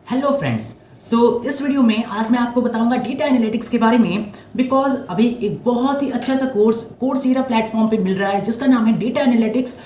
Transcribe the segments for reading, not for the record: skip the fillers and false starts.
Hello friends. इस video में आज मैं आपको बताऊंगा डेटा एनालिटिक्स के बारे में। बिकॉज अभी एक बहुत ही अच्छा सा कोर्सेरा प्लेटफॉर्म पे मिल रहा है जिसका नाम है डेटा एनालिटिक्स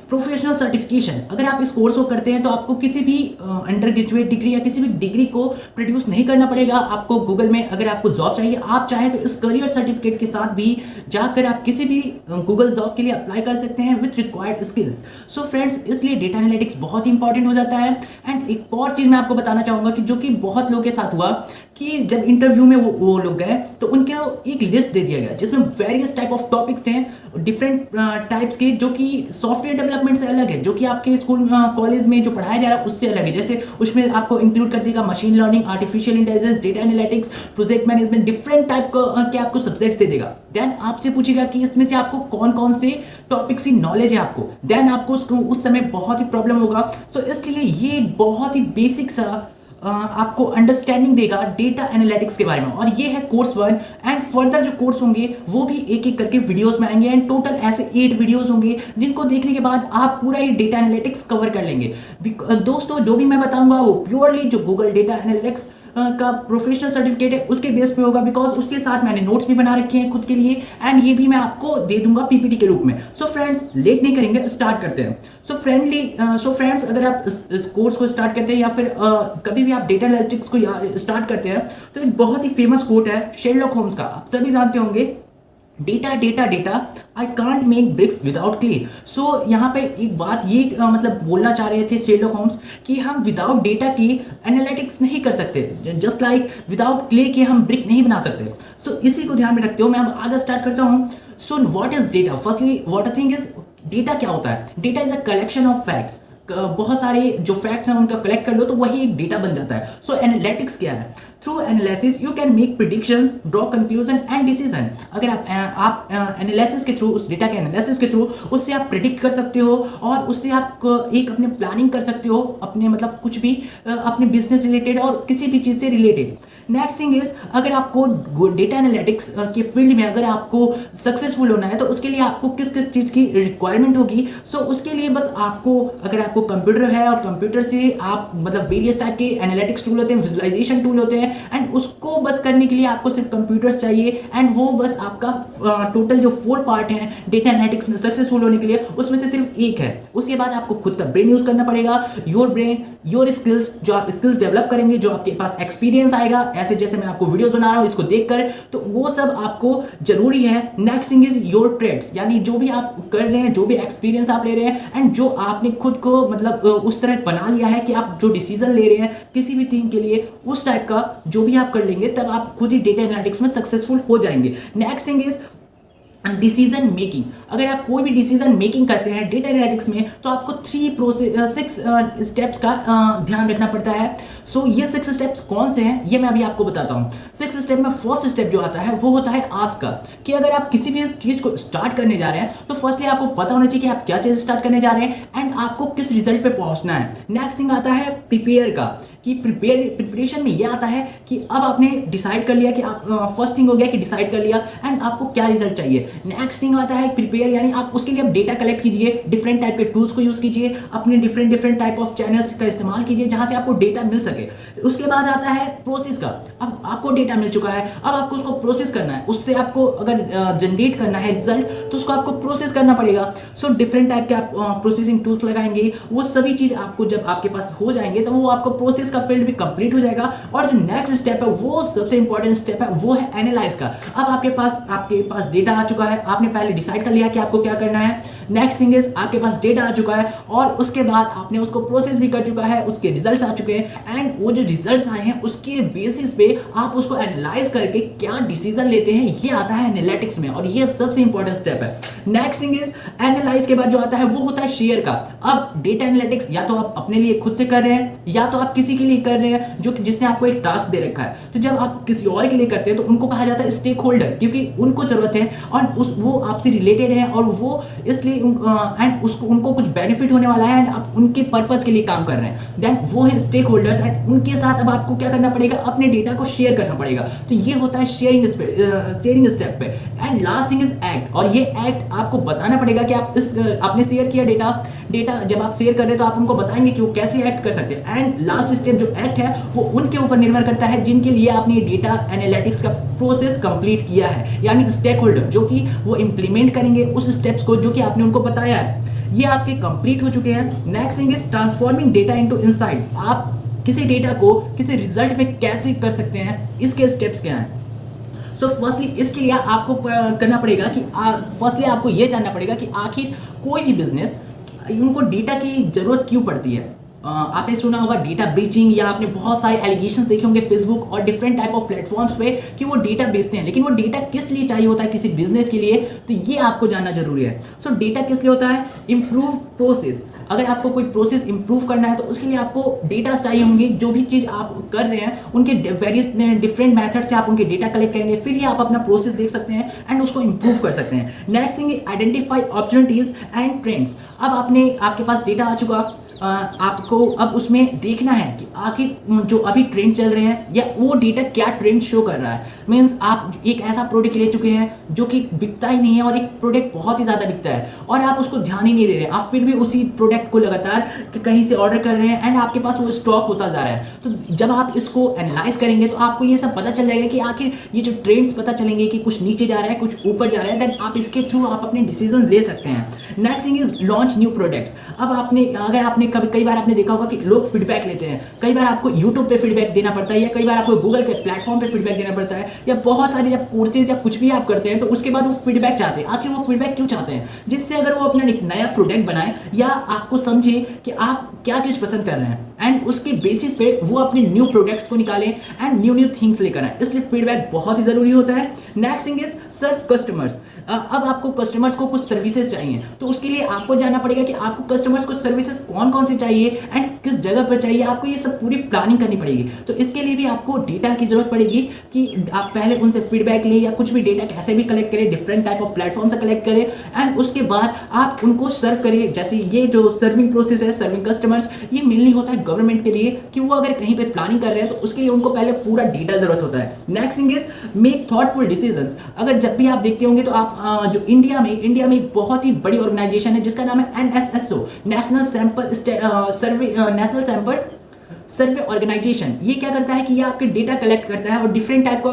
प्रोफेशनल सर्टिफिकेशन। अगर आप इस कोर्स को करते हैं तो आपको किसी भी अंडर ग्रेजुएट डिग्री या किसी भी डिग्री को प्रोड्यूस नहीं करना पड़ेगा। आपको गूगल में अगर आपको जॉब चाहिए, आप चाहें तो इस करियर सर्टिफिकेट के साथ भी जाकर आप किसी भी गूगल जॉब के लिए अप्लाई कर सकते हैं with required skills. So friends, इसलिए डेटा एनालिटिक्स बहुत ही इंपॉर्टेंट हो जाता है। एंड एक और चीज़ मैं आपको बताना चाहूँगा कि जो कि बहुत लोगों के साथ हुआ कि जब इंटरव्यू में वो लोग गए तो उनको एक लिस्ट दे दिया गया जिसमें वेरियस टाइप ऑफ टॉपिक्स थे, डिफरेंट टाइप्स के, जो कि सॉफ्टवेयर डेवलपमेंट से अलग है, जो कि आपके स्कूल कॉलेज में जो पढ़ाया जा रहा है उससे अलग है। जैसे उसमें आपको इंक्लूड कर देगा machine learning, artificial intelligence, data analytics, project management, different type के आपको सब्जेक्ट्स दे देगा। देन आपसे पूछेगा कि इसमें से आपको कौन कौन से टॉपिक्स की नॉलेज है आपको। देन आपको उस समय बहुत ही प्रॉब्लम होगा। सो इसलिए ये बहुत ही बेसिक सा आपको अंडरस्टैंडिंग देगा डेटा एनालिटिक्स के बारे में, और ये है कोर्स 1। एंड फर्दर जो कोर्स होंगे वो भी एक एक करके वीडियोस में आएंगे। एंड टोटल ऐसे 8 वीडियोस होंगे जिनको देखने के बाद आप पूरा ये डेटा एनालिटिक्स कवर कर लेंगे। दोस्तों, जो भी मैं बताऊंगा वो प्योरली जो गूगल डेटा एनालिटिक्स का प्रोफेशनल सर्टिफिकेट है उसके बेस पे होगा। बिकॉज उसके साथ मैंने नोट्स भी बना रखे हैं खुद के लिए, एंड ये भी मैं आपको दे दूंगा पीपीटी के रूप में। सो फ्रेंड्स, लेट नहीं करेंगे, स्टार्ट करते हैं। सो फ्रेंड्स, अगर आप इस कोर्स को स्टार्ट करते हैं या फिर कभी भी आप डेटा एनालिटिक्स को स्टार्ट करते हैं तो एक बहुत ही फेमस कोट है शेरलॉक होम्स का, आप सभी जानते होंगे, data data data, I can't make bricks without clay. So यहाँ पे एक बात ये मतलब बोलना चाह रहे थे शेरलॉक होम्स कि हम विदाउट डेटा के एनालिटिक्स नहीं कर सकते, जस्ट लाइक विदाउट क्ले के हम ब्रिक नहीं बना सकते। सो इसी को ध्यान में रखते हुए मैं अब आगे स्टार्ट करता हूँ। So what is data? Firstly what I think is, data क्या होता है? Data is a collection of facts. बहुत सारे जो फैक्ट्स हैं उनका कलेक्ट कर लो तो वही एक डेटा बन जाता है। सो एनालिटिक्स क्या है? Through analysis you can make predictions, draw conclusion and decision. अगर आप एनालिसिस के थ्रू, उस डेटा के एनालिसिस के थ्रू उससे आप प्रिडिक्ट कर सकते हो और उससे आप एक अपने प्लानिंग कर सकते हो, अपने मतलब कुछ भी अपने बिजनेस रिलेटेड और किसी भी चीज़ से रिलेटेड। नेक्स्ट थिंग इज, अगर आपको डेटा एनालिटिक्स के फील्ड में अगर आपको सक्सेसफुल होना है तो उसके लिए आपको किस किस चीज़ की रिक्वायरमेंट होगी। सो उसके लिए बस आपको, अगर आपको कंप्यूटर है और कंप्यूटर से आप मतलब वेरियस टाइप के एनालिटिक्स टूल होते हैं, विजुअलाइजेशन टूल होते हैं, एंड उसको बस करने के लिए आपको सिर्फ कंप्यूटर्स चाहिए। एंड वो बस आपका टोटल जो 4 पार्ट है डेटा एनालिटिक्स में सक्सेसफुल होने के लिए, उसमें से सिर्फ एक है। उसके बाद आपको खुद का ब्रेन यूज करना पड़ेगा, योर ब्रेन, योर स्किल्स, जो आप स्किल्स डेवलप करेंगे, जो आपके पास एक्सपीरियंस आएगा, ऐसे जैसे मैं आपको वीडियोस बना रहा हूं इसको देखकर, तो वो सब आपको जरूरी है। Next thing is your trades, यानी जो भी आप कर रहे हैं, जो भी एक्सपीरियंस आप ले रहे हैं, एंड जो आपने खुद को मतलब उस तरह बना लिया है कि आप जो डिसीजन ले रहे हैं किसी भी थिंग के लिए, उस टाइप का जो भी आप कर लेंगे तब आप खुद ही डेटा एनालिटिक्स में सक्सेसफुल हो जाएंगे। Next thing is decision making. अगर आप कोई भी डिसीजन मेकिंग करते हैं डेटा एनालिटिक्स में तो आपको 6 स्टेप्स का ध्यान रखना पड़ता है। सो ये 6 स्टेप्स कौन से हैं ये मैं अभी आपको बताता हूँ। 6 स्टेप में फर्स्ट स्टेप जो आता है वो होता है आस्क का, कि अगर आप किसी भी चीज़ को स्टार्ट करने जा रहे हैं तो फर्स्टली आपको पता होना चाहिए कि आप क्या चीज़ स्टार्ट करने जा रहे हैं एंड आपको किस रिजल्ट पे पहुंचना है। नेक्स्ट थिंग आता है प्रिपेयर का, कि प्रिपरेशन में ये आता है कि अब आपने डिसाइड कर लिया कि आप फर्स्ट थिंग हो गया कि डिसाइड कर लिया एंड आपको क्या रिजल्ट चाहिए। नेक्स्ट थिंग आता है प्रिपेयर, यानी आप उसके लिए आप डेटा कलेक्ट कीजिए, डिफरेंट टाइप के टूल्स को यूज़ कीजिए, अपने डिफरेंट टाइप ऑफ चैनल्स का इस्तेमाल कीजिए जहाँ से आपको डेटा मिल सके। उसके बाद आता है प्रोसेस का, अब आपको डेटा मिल चुका है, अब आपको उसको प्रोसेस करना है, उससे आपको अगर जनरेट करना है रिजल्ट तो उसको आपको प्रोसेस करना पड़ेगा। सो डिफरेंट टाइप के आप प्रोसेसिंग टूल्स लगाएंगे, वो सभी चीज़ आपको जब आपके पास हो जाएंगे तो वो आपको प्रोसेस का फील्ड भी कंप्लीट हो जाएगा। और जो नेक्स्ट स्टेप है वो सबसे इंपॉर्टेंट स्टेप है, वो है एनालाइज का। अब आपके पास डेटा आ चुका है, आपने पहले डिसाइड कर लिया कि आपको क्या करना है। नेक्स्ट थिंग इज, आपके पास डेटा आ चुका है और उसके बाद आपने उसको प्रोसेस भी कर चुका है, उसके रिजल्ट्स आ चुके हैं, एंड वो जो रिजल्ट्स आए हैं उसके बेसिस पे आप उसको एनालाइज करके क्या डिसीजन लेते हैं, ये आता है एनालिटिक्स में, और ये सबसे इंपॉर्टेंट स्टेप है। नेक्स्ट थिंग इज, एनालाइज के बाद जो आता है वो होता है शेयर का। अब डेटा एनालिटिक्स या तो आप अपने लिए खुद से कर रहे हैं या तो आप किसी के लिए कर रहे हैं जो जिसने आपको एक टास्क दे रखा है। तो जब आप किसी और के लिए करते हैं तो उनको कहा जाता है स्टेक होल्डर, क्योंकि उनको जरूरत है और वो आपसे रिलेटेड है और वो इसलिए एंड उसको उनको कुछ बेनिफिट होने वाला है एंड आप उनके पर्पस के लिए काम कर रहे हैं, देन वो है स्टेक होल्डर्स। एंड उनके साथ अब आपको क्या करना पड़ेगा, अपने डेटा को शेयर करना पड़ेगा। तो ये होता है शेयरिंग स्टेप पे। And last thing is act, और ये एक्ट आपको बताना पड़ेगा कि आप आपने शेयर किया डेटा डेटा जब आप शेयर कर रहे हैं तो आप उनको बताएंगे कि वो कैसे एक्ट कर सकते हैं। एंड लास्ट स्टेप जो एक्ट है वो उनके ऊपर निर्भर करता है जिनके लिए आपने डेटा एनालिटिक्स का प्रोसेस कंप्लीट किया है, यानी स्टेक होल्डर जो कि वो इंप्लीमेंट करेंगे उस स्टेप्स को जो कि आपने उनको बताया है, ये आपके कंप्लीट हो चुके हैं। Next thing is transforming data into insights. आप किसी डेटा को किसी रिजल्ट में कैसे कर सकते हैं, इसके स्टेप्स क्या हैं। सो फर्स्टली इसके लिए आपको करना पड़ेगा कि फर्स्टली आपको ये जानना पड़ेगा कि आखिर कोई भी बिजनेस उनको डेटा की जरूरत क्यों पड़ती है। आपने सुना होगा डेटा ब्रीचिंग, या आपने बहुत सारे एलिगेशंस देखे होंगे फेसबुक और डिफरेंट टाइप ऑफ प्लेटफॉर्म्स पे कि वो डेटा बेचते हैं, लेकिन वो डेटा किस लिए चाहिए होता है किसी बिजनेस के लिए, तो ये आपको जानना जरूरी है। सो डेटा किस लिए होता है, इंप्रूव प्रोसेस। अगर आपको कोई प्रोसेस इंप्रूव करना है तो उसके लिए आपको डेटा चाहिए होंगे। जो भी चीज़ आप कर रहे हैं उनके वेरियस डिफरेंट मेथड से आप उनके डेटा कलेक्ट करेंगे, फिर ही आप अपना प्रोसेस देख सकते हैं एंड उसको इंप्रूव कर सकते हैं। Next thing identify opportunities and trends. अब आपके पास डेटा आ चुका, आपको अब उसमें देखना है कि आखिर जो अभी ट्रेंड चल रहे हैं या वो डेटा क्या ट्रेंड शो कर रहा है। मीन्स आप एक ऐसा प्रोडक्ट ले चुके हैं जो कि बिकता ही नहीं है और एक प्रोडक्ट बहुत ही ज़्यादा बिकता है और आप उसको ध्यान ही नहीं दे रहे हैं, आप फिर भी उसी प्रोडक्ट को लगातार कहीं से ऑर्डर कर रहे हैं एंड आपके पास वो स्टॉक होता जा रहा है। तो जब आप इसको एनालाइज करेंगे तो आपको ये सब पता चल जाएगा कि आखिर ये जो ट्रेंड्स पता चलेंगे कि कुछ नीचे जा रहा है कुछ ऊपर जा रहा है, देन आप इसके थ्रू आप अपने डिसीजन ले सकते हैं। Next thing is launch new products. अब अगर आपने कई बार आपने देखा होगा कि लोग फीडबैक लेते हैं, कई बार आपको यूट्यूब पे फीडबैक देना पड़ता है या कई बार आपको गूगल के प्लेटफॉर्म पे फीडबैक देना पड़ता है, या बहुत सारे जब कोर्सेज या कुछ भी आप करते हैं तो उसके बाद वो फीडबैक चाहते हैं। आखिर वो फीडबैक क्यों चाहते हैं, जिससे अगर वो अपना एक नया प्रोडक्ट बनाए या आपको समझे कि आप क्या चीज़ पसंद कर रहे हैं एंड उसके बेसिस पे वो अपने न्यू प्रोडक्ट्स को निकालें एंड न्यू थिंग्स लेकर आए, इसलिए फीडबैक बहुत ही ज़रूरी होता है। Next thing is serve customers. अब आपको कस्टमर्स को कुछ सर्विसेज चाहिए तो उसके लिए आपको जानना पड़ेगा कि आपको कस्टमर्स को सर्विसेज कौन कौन सी चाहिए एंड किस जगह पर चाहिए, आपको ये सब पूरी प्लानिंग करनी पड़ेगी। तो इसके लिए भी आपको डेटा की जरूरत पड़ेगी कि आप पहले उनसे फीडबैक लें या कुछ भी डेटा कैसे भी कलेक्ट करें, डिफरेंट टाइप ऑफ प्लेटफॉर्म से कलेक्ट करें एंड उसके बाद आप उनको सर्व करें। जैसे ये जो सर्विंग प्रोसेस है, सर्विंग कस्टमर्स, ये मेनली होता है गवर्नमेंट के लिए कि वो अगर कहीं पर प्लानिंग कर रहे हैं तो उसके लिए उनको पहले पूरा डेटा जरूरत होता है। Next thing is make thoughtful decisions. अगर जब भी आप देखते होंगे तो आप जो इंडिया में एक बहुत ही बड़ी ऑर्गेनाइजेशन है जिसका नाम है NSSO, national sample survey organisation. ये क्या करता है कि ये आपके डेटा कलेक्ट करता है और डिफरेंट टाइप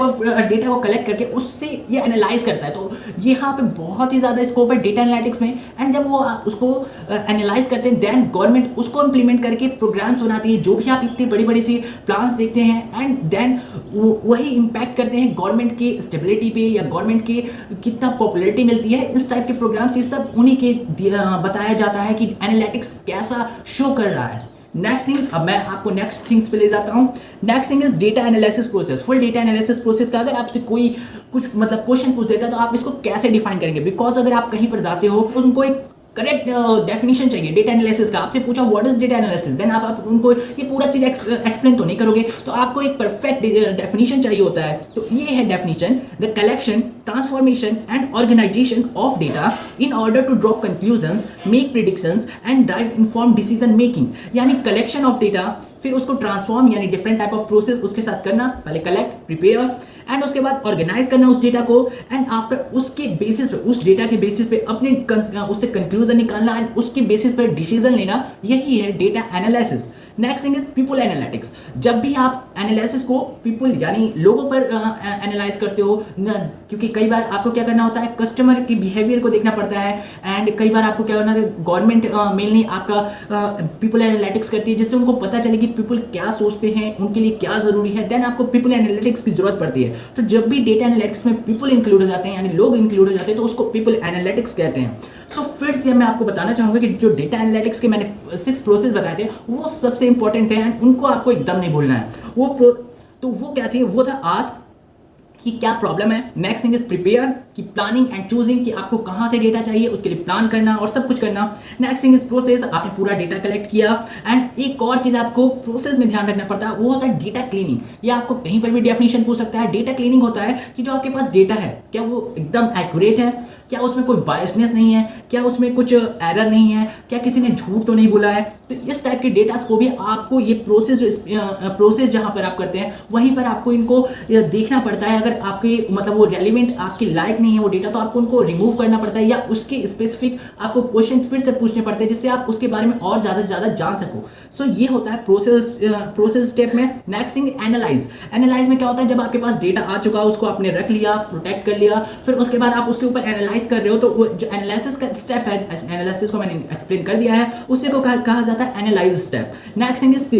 ऑफ डेटा को कलेक्ट करके उससे ये एनालाइज करता है। तो यहाँ पे बहुत ही ज़्यादा स्कोप है डेटा एनालिटिक्स में एंड जब वो उसको एनालाइज करते हैं देन गवर्नमेंट उसको इम्प्लीमेंट करके प्रोग्राम्स बनाती है। जो भी आप इतनी बड़ी बड़ी सी प्लान्स देखते हैं एंड देन वही इम्पैक्ट करते हैं गवर्नमेंट की स्टेबिलिटी पे या गवर्नमेंट की कितना पॉपुलरिटी मिलती है। इस टाइप के प्रोग्राम्स ये सब उन्हीं के बताया जाता है कि एनालिटिक्स कैसा शो कर रहा है। नेक्स्ट थिंग, अब मैं आपको नेक्स्ट थिंग्स पे ले जाता हूँ। Next thing is data analysis process. Full data analysis process का अगर आपसे कोई कुछ क्वेश्चन पूछ देता है तो आप इसको कैसे डिफाइन करेंगे, बिकॉज अगर आप कहीं पर जाते हो तो उनको एक करेक्ट डेफिनेशन चाहिए डेटा एनालिसिस का। आपसे पूछा what is data analysis, then आप उनको ये पूरा चीज एक्सप्लेन तो नहीं करोगे, तो आपको एक परफेक्ट डेफिनेशन चाहिए होता है। तो ये है definition, the collection, transformation and organisation of data in order to draw conclusions, make predictions and drive inform decision making. यानी कलेक्शन ऑफ डेटा, फिर उसको ट्रांसफॉर्म यानी डिफरेंट टाइप ऑफ प्रोसेस उसके साथ करना, पहले कलेक्ट, प्रिपेयर एंड उसके बाद ऑर्गेनाइज करना उस डेटा को एंड आफ्टर उसके बेसिस पे, उस डेटा के बेसिस पे अपने उससे कंक्लूजन निकालना एंड उसके बेसिस पे डिसीजन लेना, यही है data analysis. Next thing is people analytics. जब भी आप एनालिसिस को पीपल यानी लोगों पर एनालाइज करते हो क्योंकि कई बार आपको क्या करना होता है, कस्टमर के बिहेवियर को देखना पड़ता है एंड कई बार आपको क्या करना है, गवर्नमेंट मेनली आपका पीपल एनालिटिक्स करती है जिससे उनको पता चले कि पीपल क्या सोचते हैं, उनके लिए क्या जरूरी है, देन आपको पीपल एनालिटिक्स की जरूरत पड़ती है। तो जब भी डेटा एनालिटिक्स में पीपल इंक्लूड हो जाते हैं यानी लोग इंक्लूड हो जाते हैं तो उसको पीपल एनालिटिक्स कहते हैं। सो फिर से मैं आपको बताना चाहूंगा कि जो डेटा एनालिटिक्स के मैंने 6 प्रोसेस बताए थे वो सबसे इंपॉर्टेंट है एंड उनको आपको एकदम नहीं भूलना है। वो क्या थी, वो था आस्क कि क्या प्रॉब्लम है। नेक्स्ट थिंग इज प्रिपेयर कि प्लानिंग एंड चूजिंग कि आपको कहाँ से डेटा चाहिए उसके लिए प्लान करना और सब कुछ करना। नेक्स्ट थिंग इज प्रोसेस, आपने पूरा डेटा कलेक्ट किया एंड एक और चीज़ आपको प्रोसेस में ध्यान रखना पड़ता है वो होता है डेटा क्लीनिंग। या आपको कहीं पर भी डेफिनेशन पूछ सकता है। डेटा क्लीनिंग होता है कि जो आपके पास डेटा है क्या वो एकदम एक्यूरेट है, क्या उसमें कोई बायसनेस नहीं है, क्या उसमें कुछ एरर नहीं है, क्या किसी ने झूठ तो नहीं बोला है। तो इस टाइप के डेटास को भी आपको ये प्रोसेस जहां पर आप करते हैं वहीं पर आपको इनको देखना पड़ता है। अगर आपके मतलब वो रेलिवेंट आपके लायक नहीं है वो डेटा, तो आपको उनको रिमूव करना पड़ता है या उसके स्पेसिफिक आपको क्वेश्चन फिर से पूछने पड़ते हैं जिससे आप उसके बारे में और ज़्यादा से ज़्यादा जान सको। सो ये होता है प्रोसेस स्टेप में। नेक्स्ट थिंग एनालाइज में क्या होता है, जब आपके पास डेटा आ चुका उसको आपने रख लिया, प्रोटेक्ट कर लिया, फिर उसके बाद आप उसके ऊपर एनालाइज कर रहे हो, तो जो एनालिसिस का स्टेप है, एनालिसिस को मैंने एक्सप्लेन कर दिया है, उसी को कहा जाता है analyse step. Next thing is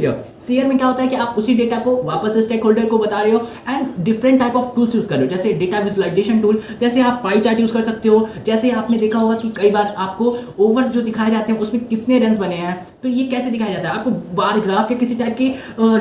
share में क्या होता है कि आप उसी डेटा को वापस स्टेक होल्डर को बता रहे हो and different type of tools use कर रहे हो, जैसे डेटा विजुअलाइजेशन टूल, जैसे आप पाई चार्ट यूज कर सकते हो, जैसे आपने देखा होगा कि कई बार आपको ओवर्स जो दिखाए जाते हैं उसमें कितने रन्स बने हैं, तो ये कैसे दिखाया जाता है, आपको बार ग्राफ या किसी टाइप की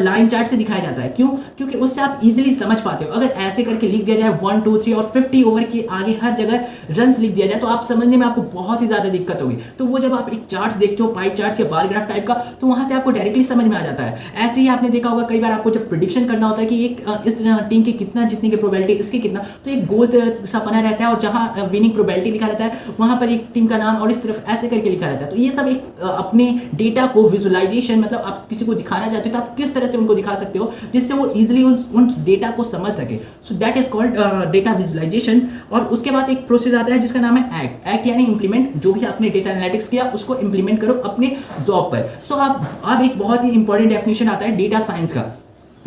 लाइन चार्ट से दिखाया जाता है। क्यों? क्योंकि उससे आप इजीली समझ पाते हो। अगर ऐसे करके लिख दिया जाए 1 2 3 और 50 ओवर के आगे हर जगह रन्स लिख दिया जाए तो आप समझने में आपको बहुत ही ज्यादा दिक्कत होगी। तो वो जब आप एक चार्ट्स देखते हो, पाई चार्ट्स या बार ग्राफ टाइप का, तो वहां से आपको डायरेक्टली समझ में आ जाता है। ऐसे ही आपने देखा होगा कई बार आपको जब प्रिडिक्शन करना होता है कि एक इस टीम के कितना जीतने की प्रोबेबिलिटी, इसके कितना, तो एक गोल सा बना रहता है और जहां विनिंग प्रोबेबिलिटी लिखा रहता है वहां पर एक टीम का नाम और इस तरफ ऐसे करके लिखा रहता है। तो ये सब एक अपने डेटा को विजुअलाइजेशन, मतलब आप किसी को दिखाना चाहते हो तो आप किस तरह से उनको दिखा सकते हो जिससे वो इजीली उन डेटा को समझ सके। So that is called data visualisation. और उसके बाद एक प्रोसेस आता है जिसका नाम है एक्ट यानी इंप्लीमेंट। जो भी आपने डेटा एनालिटिक्स किया उसको इंप्लीमेंट करो अपने जॉब पर। सो अब एक बहुत ही इंपॉर्टेंट डेफिनेशन आता है डेटा साइंस का।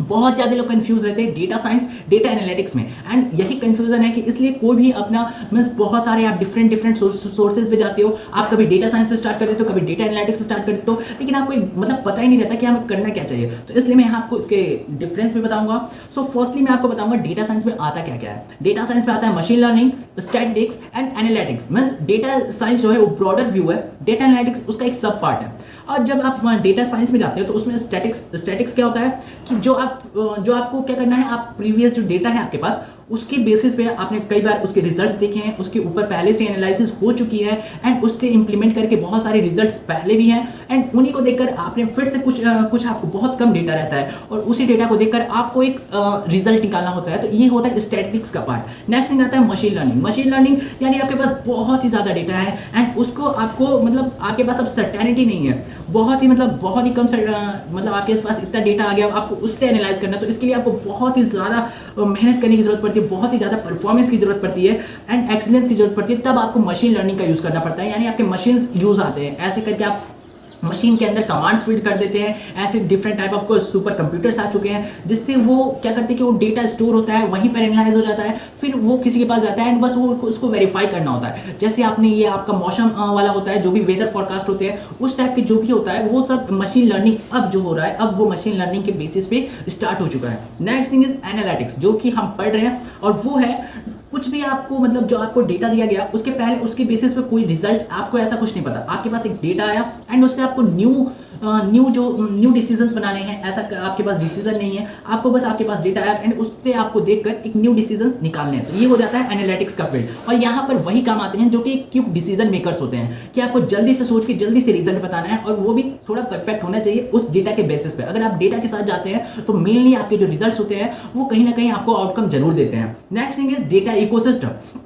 बहुत ज़्यादा लोग कंफ्यूज रहते हैं डेटा साइंस डेटा एनालिटिक्स में, एंड यही कंफ्यूजन है कि इसलिए कोई भी अपना मीन्स बहुत सारे आप डिफरेंट सोर्सेज पे जाते हो, आप कभी डेटा साइंस से स्टार्ट कर देते हो, कभी डेटा एनालिटिक्स से स्टार्ट कर देते हो, लेकिन आपको मतलब पता ही नहीं रहता कि हमें करना क्या चाहिए। तो इसलिए मैं आपको इसके डिफरेंस भी बताऊंगा। सो फर्स्टली मैं आपको बताऊंगा डेटा साइंस में आता क्या क्या है। डेटा साइंस में आता है machine learning, statistics and analytics. Means data science जो है वो ब्रॉडर व्यू है, डेटा एनालिटिक्स उसका एक सब पार्ट है। और जब आप डेटा साइंस में जाते हो तो उसमें स्टैटिक्स क्या होता है कि जो आपको क्या करना है, आप प्रीवियस जो डेटा है आपके पास उसके बेसिस पे आपने कई बार उसके रिजल्ट्स देखे हैं, उसके ऊपर पहले से एनालिसिस हो चुकी है एंड उससे इंप्लीमेंट करके बहुत सारे रिजल्ट्स पहले भी हैं, एंड उन्हीं को देखकर आपने फिर से कुछ आपको बहुत कम डेटा रहता है और उसी डेटा को देखकर आपको एक रिजल्ट निकालना होता है। तो ये होता है स्टैटिस्टिक्स का पार्ट। नेक्स्ट थिंग आता है मशीन लर्निंग यानी आपके पास बहुत ही ज़्यादा डेटा है एंड उसको आपको मतलब आपके पास अब सर्टेनिटी नहीं है, बहुत ही कम मतलब आपके पास इतना डेटा आ गया, आपको उससे एनालाइज करना, तो इसके लिए आपको बहुत ही ज़्यादा मेहनत करने की जरूरत पड़ती है, बहुत ही ज़्यादा परफॉर्मेंस की जरूरत पड़ती है एंड एक्सीलेंस की जरूरत पड़ती है। तब आपको मशीन लर्निंग का यूज़ करना पड़ता है, यानी आपके मशीन्स यूज़ आते हैं। ऐसे करके आप मशीन के अंदर कमांड्स फीड कर देते हैं। ऐसे different type of super computers आ चुके हैं जिससे वो क्या करते हैं कि वो डेटा स्टोर होता है, वहीं पर एनालाइज हो जाता है, फिर वो किसी के पास जाता है एंड बस वो उसको वेरीफाई करना होता है। जैसे आपने ये आपका मौसम वाला होता है, जो भी वेदर फॉरकास्ट होते हैं उस टाइप के जो भी होता है वो सब मशीन लर्निंग अब जो हो रहा है, अब वो मशीन लर्निंग के बेसिस पे स्टार्ट हो चुका है। नेक्स्ट थिंग इज एनालिटिक्स, जो कि हम पढ़ रहे हैं, और वो है कुछ भी आपको मतलब जो आपको डेटा दिया गया उसके पहले उसके बेसिस पे कोई रिजल्ट आपको ऐसा कुछ नहीं पता। आपके पास एक डेटा आया एंड उससे आपको न्यू डिसीजंस बनाने हैं, ऐसा आपके पास डिसीजन नहीं है, आपको बस आपके पास डेटा आया एंड उससे आपको देखकर एक न्यू डिसीजंस निकालने हैं। तो ये हो जाता है एनालिटिक्स का फील्ड। और यहाँ पर वही काम आते हैं जो कि क्विक डिसीजन मेकर्स होते हैं, कि आपको जल्दी से सोच के जल्दी से रिजल्ट बताना है और वो भी थोड़ा परफेक्ट होना चाहिए उस डेटा के बेसिस पे। अगर आप डेटा के साथ जाते हैं तो मेनली आपके जो रिजल्ट्स होते हैं वो कहीं ना कहीं आपको आउटकम जरूर देते हैं। Next thing is data ecosystem.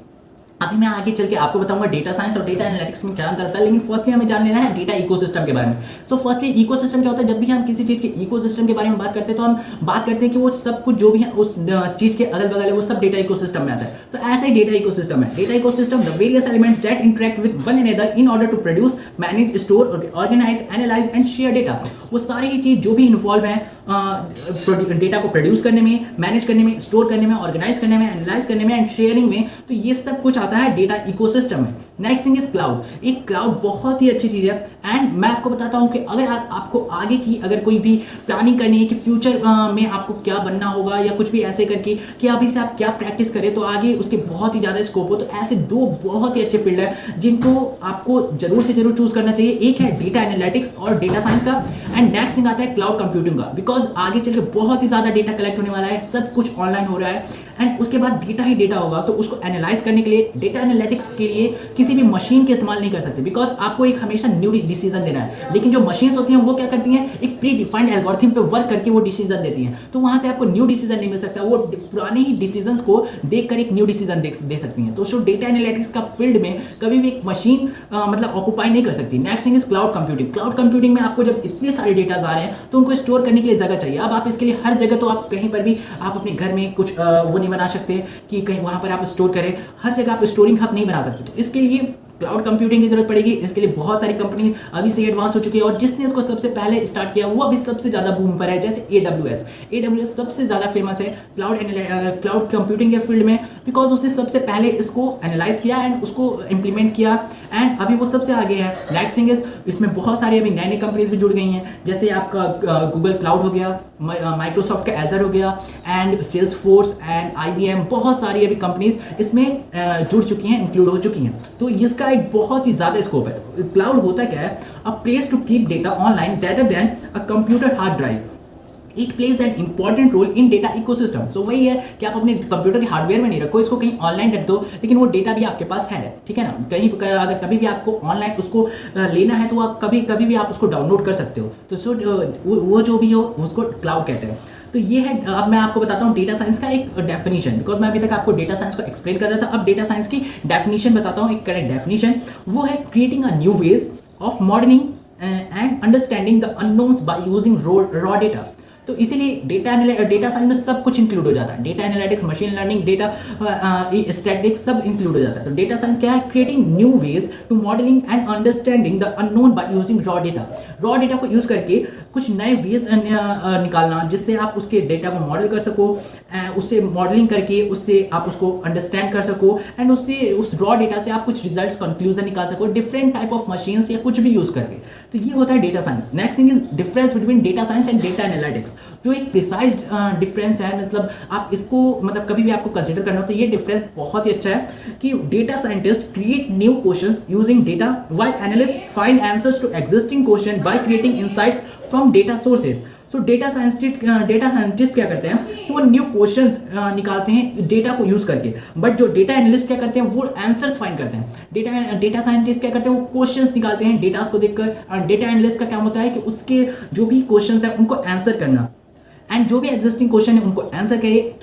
अभी मैं आगे चल के आपको बताऊंगा डेटा साइंस और डेटा एनालिटिक्स में क्या अंतर होता है, लेकिन फर्स्टली हमें जान लेना है डेटा इकोसिस्टम के बारे में। सो फर्स्टली इकोसिस्टम क्या होता है, जब भी हम किसी चीज़ के इकोसिस्टम के बारे में बात करते हैं तो हम बात करते हैं कि वो सब कुछ जो भी है उस चीज़ के अगल बगल है वो सब डेटा इकोसिस्टम में आता है। तो ऐसा ही डेटा इकोसिस्टम है। Data ecosystem the various elements that interact with one another in order to produce, manage, store, organise, analyse and share data. वो सारी ही चीज़ जो भी इन्वॉल्व है डेटा को प्रोड्यूस करने में, मैनेज करने में, स्टोर करने में, ऑर्गेनाइज करने में, एनालाइज करने में एंड शेयरिंग में, तो ये सब कुछ आता है डेटा इकोसिस्टम में। Next thing is cloud. एक क्लाउड बहुत ही अच्छी चीज़ है एंड मैं आपको बताता हूँ कि अगर आपको आगे की अगर कोई भी प्लानिंग करनी है कि फ्यूचर में आपको क्या बनना होगा या कुछ भी ऐसे करके कि अभी से आप क्या प्रैक्टिस करें तो आगे उसके बहुत ही ज़्यादा स्कोप हो, तो ऐसे दो बहुत ही अच्छे फील्ड है जिनको आपको जरूर से जरूर चूज करना चाहिए। एक है डेटा एनालिटिक्स और डेटा साइंस का, एंड नेक्स्ट थिंग आता है क्लाउड कंप्यूटिंग का, बिकॉज आगे चल के बहुत ही ज़्यादा डेटा कलेक्ट होने वाला है, सब कुछ ऑनलाइन हो रहा है एंड उसके बाद डेटा ही डेटा होगा, तो उसको एनालाइज करने के लिए डेटा एनालिटिक्स के लिए किसी भी मशीन के इस्तेमाल नहीं कर सकते, बिकॉज आपको एक हमेशा न्यू डिसीजन देना है। लेकिन जो मशीन्स होती हैं वो क्या करती हैं, एक प्री डिफाइंड एल्गोरिथम पे वर्क करके वो डिसीजन देती हैं, तो वहां से आपको न्यू डिसीजन नहीं मिल सकता, वो पुराने ही डिसीजन को देखकर एक न्यू डिसीजन दे सकती हैं। तो सो डेटा एनालिटिक्स का फील्ड में कभी भी एक मशीन मतलब ऑक्यूपाई नहीं कर सकती। Next thing is cloud computing. Cloud computing में आपको जब इतने सारे डेटा आ रहे हैं तो उनको स्टोर करने के लिए जगह चाहिए। अब आप इसके लिए हर जगह, तो आप कहीं पर भी आप अपने घर में कुछ वो नहीं बना सकते कि कहीं वहां पर आप स्टोर करें, हर जगह आप स्टोरिंग हब नहीं बना सकते, तो इसके लिए क्लाउड कंप्यूटिंग की जरूरत पड़ेगी। इसके लिए बहुत सारी कंपनी अभी से एडवांस हो चुकी है, और जिसने इसको सबसे पहले स्टार्ट किया वो अभी सबसे ज्यादा बूम पर है, जैसे AWS सबसे ज्यादा फेमस है क्लाउड कंप्यूटिंग के फील्ड में, बिकॉज उसने सबसे पहले इसको एनालाइज किया एंड उसको इंप्लीमेंट किया, एंड अभी वो सबसे आगे है। नेक्स्ट थिंग इज इसमें बहुत सारी अभी नई नई कंपनीज भी जुड़ गई हैं, जैसे आपका गूगल क्लाउड हो गया, माइक्रोसॉफ्ट का एजर हो गया, एंड सेल्सफोर्स एंड IBM, बहुत सारी अभी कंपनीज इसमें जुड़ चुकी हैं, इंक्लूड हो चुकी हैं। तो इसका एक बहुत ही ज़्यादा स्कोप है। क्लाउड होता क्या है, a place to keep data online rather than a computer hard drive. It plays an important role in data ecosystem. So वही है कि आप अपने कंप्यूटर के हार्डवेयर में नहीं रखो, इसको कहीं ऑनलाइन रख दो, लेकिन वो डेटा भी आपके पास है, ठीक है ना। कहीं अगर कभी भी आपको ऑनलाइन उसको लेना है तो आप कभी भी आप उसको डाउनलोड कर सकते हो। तो सो वो जो भी हो उसको क्लाउड कहते हैं। तो ये है, अब मैं आपको बताता हूँ डेटा साइंस का एक डेफिनेशन, बिकॉज मैं अभी तक आपको डेटा साइंस को एक्सप्लेन कर रहा था। अब डेटा साइंस की डेफिनेशन बताता हूँ, एक करेक्ट डेफिनेशन, वो है creating a new ways of modelling and understanding the unknowns bye using raw data. तो इसीलिए डेटा साइंस में सब कुछ इंक्लूड हो जाता है, data analytics, machine learning, data statistics सब इंक्लूड हो जाता है। तो डेटा साइंस क्या है, creating new ways to modelling and understanding the unknown by using raw data. Raw data को यूज करके कुछ नए वेज निकालना, जिससे आप उसके डेटा को मॉडल कर सको, उससे मॉडलिंग करके उससे आप उसको अंडरस्टैंड कर सको, एंड उससे उस रॉ डेटा से आप कुछ रिजल्ट्स कंक्लूजन निकाल सको डिफरेंट टाइप ऑफ मशीन्स या कुछ भी यूज करके। तो ये होता है data science. Next thing is difference between data science and data analytics, जो एक प्रिसाइज डिफरेंस है, मतलब आप इसको मतलब कभी भी आपको कंसिडर करना हो तो ये डिफरेंस बहुत ही अच्छा है कि data scientist create new questions using data while analyst find answers to existing question by creating insights from data sources. So data scientist क्या करते हैं कि वो न्यू क्वेश्चंस निकालते हैं डेटा को यूज करके, बट जो डेटा एनालिस्ट क्या करते हैं वो आंसर्स फाइंड करते हैं। डेटा साइंटिस्ट क्या करते हैं, वो क्वेश्चंस निकालते हैं डेटा को देखकर। डेटा एनालिस्ट का काम होता है कि उसके जो भी क्वेश्चंस हैं उनको आंसर करना, एंड जो भी एग्जिस्टिंग क्वेश्चन है उनको आंसर करे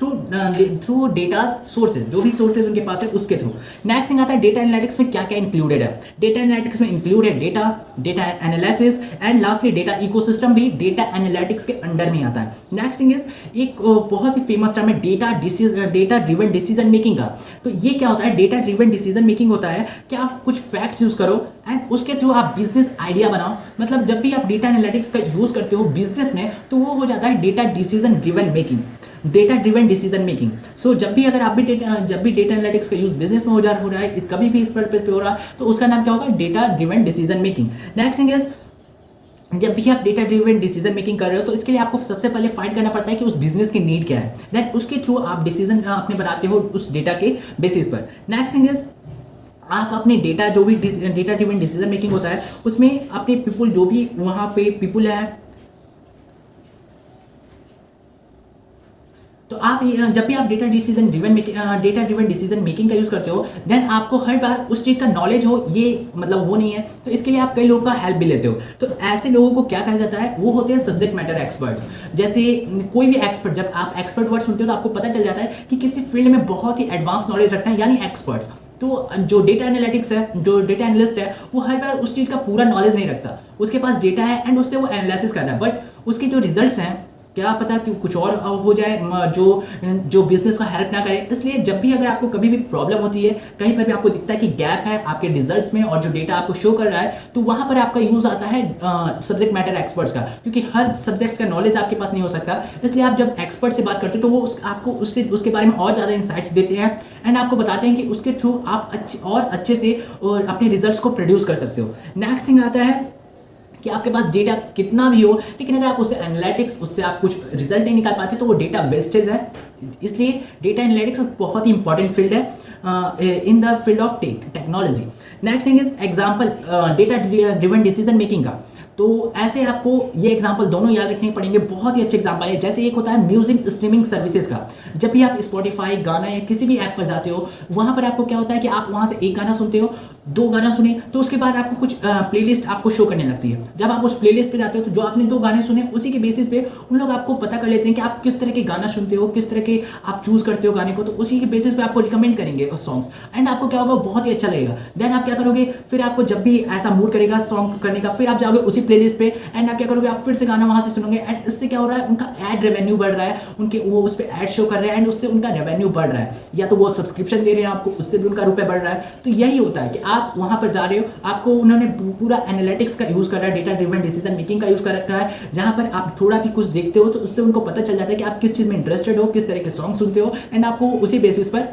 थ्रू डेटा सोर्सेज, जो भी सोर्सेज उनके पास है उसके थ्रू। नेक्स्ट थिंग आता है डेटा एनालिटिक्स में क्या क्या इंक्लूडेड है। डेटा एनालिटिक्स में इंक्लूड है data analysis, and lastly data ecosystem भी डेटा एनालिटिक्स के अंडर में आता है। नेक्स्ट थिंग इज एक बहुत ही फेमस टर्म है डेटा ड्रिवन डिसीजन मेकिंग का। तो ये क्या होता है, डेटा ड्रिवन डिसीजन मेकिंग होता है कि आप कुछ फैक्ट्स यूज करो एंड उसके थ्रू आप बिजनेस आइडिया बनाओ। मतलब जब भी आप डेटा एनालिटिक्स का यूज करते हो बिजनेस में, तो वो हो जाता है data decision driven making, data driven decision making. So जब भी डेटा एनालिटिक्स का यूज बिजनेस में हो रहा है, कभी भी इस पर्पस पे हो रहा है, तो उसका नाम क्या होगा, data driven decision making. Next thing is जब भी आप डेटा ड्रिवन डिसीजन मेकिंग कर रहे हो तो इसके लिए आपको सबसे पहले फाइंड करना पड़ता है कि उस बिजनेस की नीड क्या है, देन उसके थ्रू आप डिसीजन अपने बनाते हो उस डेटा के बेसिस पर। नेक्स्ट थिंग इज आप अपने डेटा जो भी डेटा ड्रिवन डिसीजन मेकिंग होता है उसमें अपने पीपल जो भी वहाँ पे पीपल है, तो आप जब भी आप डेटा ड्रिवन डिसीजन मेकिंग का यूज करते हो, देन आपको हर बार उस चीज का नॉलेज हो, ये मतलब वो नहीं है, तो इसके लिए आप कई लोगों का हेल्प भी लेते हो। तो ऐसे लोगों को क्या कहा जाता है, वो होते हैं सब्जेक्ट मैटर एक्सपर्ट्स। जैसे कोई भी एक्सपर्ट, जब आप एक्सपर्ट वर्ड सुनते हो तो आपको पता चल जाता है कि किसी फील्ड में बहुत ही एडवांस नॉलेज रखना है, यानी एक्सपर्ट्स। तो जो डेटा एनालिटिक्स है, जो डेटा एनालिस्ट है, वो हर बार उस चीज़ का पूरा नॉलेज नहीं रखता। उसके पास डेटा है एंड उससे वो एनालिसिस कर रहा है, बट उसके जो रिजल्ट्स हैं क्या पता कि कुछ और हो जाए जो बिजनेस को हेल्प ना करे। इसलिए जब भी अगर आपको कभी भी प्रॉब्लम होती है, कहीं पर भी आपको दिखता है कि गैप है आपके रिजल्ट्स में और जो डेटा आपको शो कर रहा है, तो वहाँ पर आपका यूज़ आता है सब्जेक्ट मैटर एक्सपर्ट्स का, क्योंकि हर सब्जेक्ट्स का नॉलेज आपके पास नहीं हो सकता। इसलिए आप जब एक्सपर्ट से बात करते हो तो वो आपको उसके बारे में और ज़्यादा इंसाइट्स देते हैं एंड आपको बताते हैं कि उसके थ्रू आप अच्छे से और अपने रिजल्ट्स को प्रोड्यूस कर सकते हो। नेक्स्ट थिंग आता है कि आपके पास डेटा कितना भी हो, लेकिन अगर आप उससे एनालिटिक्स उससे आप कुछ रिजल्ट नहीं निकाल पाते तो वो डेटा वेस्टेज है। इसलिए डेटा एनालिटिक्स बहुत ही इंपॉर्टेंट फील्ड है in the field of technology. Next thing is example data driven decision making का। तो ऐसे आपको ये एग्जांपल दोनों याद रखने पड़ेंगे, बहुत ही अच्छे एग्जांपल है। जैसे एक होता है म्यूजिक स्ट्रीमिंग सर्विसेज का, जब भी आप स्पॉटिफाई, गाना या किसी भी ऐप पर जाते हो, वहां पर आपको क्या होता है कि आप वहां से एक गाना सुनते हो, दो गाना सुने, तो उसके बाद आपको कुछ प्लेलिस्ट आपको शो करने लगती है। जब आप उस प्लेलिस्ट पे जाते हो तो जो आपने दो गाने सुने उसी के बेसिस पे उन लोग आपको पता कर लेते हैं कि आप किस तरह के गाना सुनते हो, किस तरह के आप चूज करते हो गाने को, तो उसी के बेसिस पे आपको रिकमेंड करेंगे उस सॉन्ग्स, एंड आपको क्या होगा, बहुत ही अच्छा लगेगा। देन आप क्या करोगे, फिर आपको जब भी ऐसा मूड करेगा सॉन्ग करने का, फिर आप जाओगे उसी प्लेलिस्ट पे एंड आप क्या करोगे, आप फिर से गाना वहां से सुनोगे, एंड इससे क्या हो रहा है, उनका एड रेवेन्यू बढ़ रहा है, उनके वो उस पर एड शो कर रहे हैं एंड उससे उनका रेवेन्यू बढ़ रहा है, या तो वो सब्सक्रिप्शन दे रहे हैं आपको, उससे भी उनका रुपये बढ़ रहा है। तो यही होता है कि आप वहां पर जा रहे हो, आपको उन्होंने पूरा एनालिटिक्स का यूज कर रहा है, डेटा ड्रिवन डिसीजन मेकिंग का यूज कर रखा है, जहां पर आप थोड़ा भी कुछ देखते हो तो उससे उनको पता चल जाता है कि आप किस चीज में इंटरेस्टेड हो, किस तरह के सॉन्ग सुनते हो, एंड आपको उसी बेसिस पर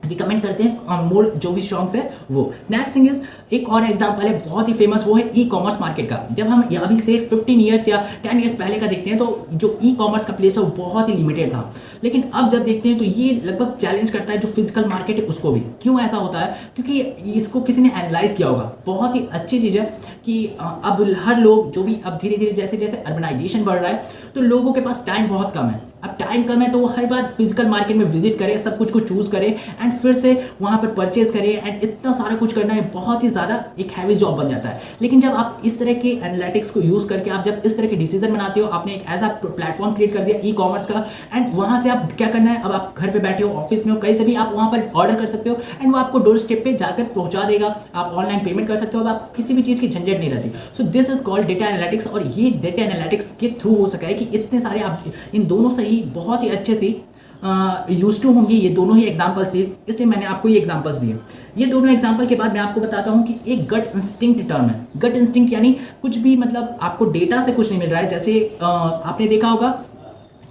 रिकमेंड करते हैं मोर जो भी सॉन्ग्स है वो। नेक्स्ट थिंग इज, एक और एग्जांपल है बहुत ही फेमस, वो है ई कॉमर्स मार्केट का। जब हम अभी से 15 ईयर्स या 10 ईयर्स पहले का देखते हैं तो जो ई कॉमर्स का प्लेस है वो बहुत ही लिमिटेड था, लेकिन अब जब देखते हैं तो ये लगभग चैलेंज करता है जो फिजिकल मार्केट है उसको भी। क्यों ऐसा होता है, क्योंकि इसको किसी ने एनालाइज किया होगा। बहुत ही अच्छी चीज़ है कि अब हर लोग जो भी अब धीरे धीरे जैसे जैसे अर्बनाइजेशन बढ़ रहा है तो लोगों के पास टाइम बहुत कम है। अब टाइम कम है तो वो हर बार फिजिकल मार्केट में विजिट करे, सब कुछ को चूज करे एंड फिर से वहाँ पर परचेज करे, एंड इतना सारा कुछ करना है बहुत ही ज़्यादा एक हैवी जॉब बन जाता है। लेकिन जब आप इस तरह के एनालिटिक्स को यूज़ करके आप जब इस तरह के डिसीजन बनाते हो, आपने एक ऐसा प्लेटफॉर्म क्रिएट कर दिया ई कॉमर्स का, एंड वहाँ से आप क्या करना है, अब आप घर पे बैठे हो, ऑफिस में हो, कहीं से भी आप वहाँ पर ऑर्डर कर सकते हो एंड वो आपको डोर स्टेप पे जाकर पहुँचा देगा। आप ऑनलाइन पेमेंट कर सकते हो, अब आप किसी भी चीज़ की झंझट नहीं रहती। सो this is called data analytics, और ये डेटा एनालिटिक्स के थ्रू हो सका है कि इतने सारे आप इन दोनों से ही बहुत ही अच्छे से यूज टू होंगी ये दोनों ही एग्जाम्पल्स ही, इसलिए मैंने आपको ये एग्जाम्पल्स दिए। ये दोनों एग्जाम्पल के बाद मैं आपको बताता हूँ कि एक गट इंस्टिंक्ट टर्म है। गट इंस्टिंक्ट यानी कुछ भी मतलब आपको डेटा से कुछ नहीं मिल रहा है। जैसे आपने देखा होगा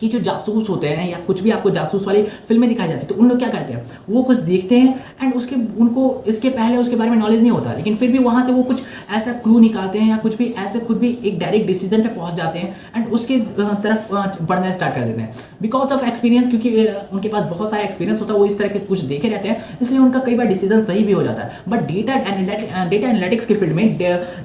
कि जो जासूस होते हैं या कुछ भी आपको जासूस वाली फिल्में दिखाई जाती है तो उन लोग क्या करते हैं, वो कुछ देखते हैं एंड उसके उनको इसके पहले उसके बारे में नॉलेज नहीं होता, लेकिन फिर भी वहाँ से वो कुछ ऐसा क्लू निकालते हैं या कुछ भी ऐसे खुद भी एक डायरेक्ट डिसीजन पे पहुँच जाते हैं एंड उसके तरफ बढ़ना स्टार्ट कर देते हैं बिकॉज ऑफ एक्सपीरियंस। क्योंकि उनके पास बहुत सारा एक्सपीरियंस होता है, वो इस तरह के कुछ देखे रहते हैं, इसलिए उनका कई बार डिसीजन सही भी हो जाता है। बट डेटा एनालिटिक्स के फील्ड में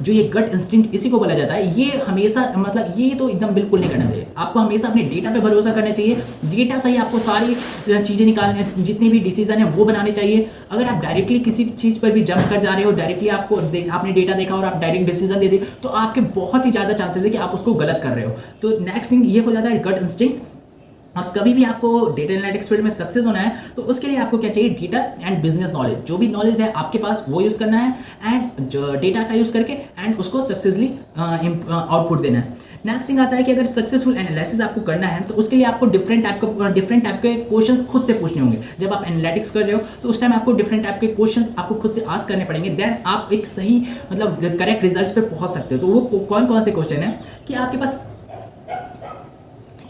जो ये गट इंस्टिंक्ट इसी को बोला जाता है, ये हमेशा मतलब ये तो एकदम बिल्कुल नहीं करना चाहिए। आपको हमेशा अपने डेटा पे भरोसा करना चाहिए, डेटा से ही आपको सारी चीज़ें निकालने, जितनी भी डिसीजन है वो बनाने चाहिए। अगर आप डायरेक्टली किसी चीज़ पर भी जंप कर जा रहे हो, डायरेक्टली आपने डेटा देखा और आप डायरेक्ट डिसीजन दे दिए, तो आपके बहुत ही ज़्यादा चांसेस है कि आप उसको गलत कर रहे हो। तो नेक्स्ट थिंग ये हो जाता है गट इंस्टिंक्ट। और कभी भी आपको डेटा एनालिटिक्स फील्ड में सक्सेस होना है तो उसके लिए आपको क्या चाहिए, डेटा एंड बिजनेस नॉलेज। जो भी नॉलेज है आपके पास वो यूज़ करना है एंड डेटा का यूज़ करके एंड उसको सक्सेसफुली आउटपुट देना है। नेक्स्ट थिंग आता है कि अगर सक्सेसफुल एनालिसिस आपको करना है तो उसके लिए आपको डिफरेंट टाइप के क्वेश्चंस खुद से पूछने होंगे। जब आप एनालिटिक्स कर रहे हो तो उस टाइम आपको डिफरेंट टाइप के क्वेश्चंस आपको खुद से आस्क करने पड़ेंगे, देन आप एक सही मतलब करेक्ट रिजल्ट्स पे पहुंच सकते हो। तो वो कौन कौन से क्वेश्चन है कि आपके पास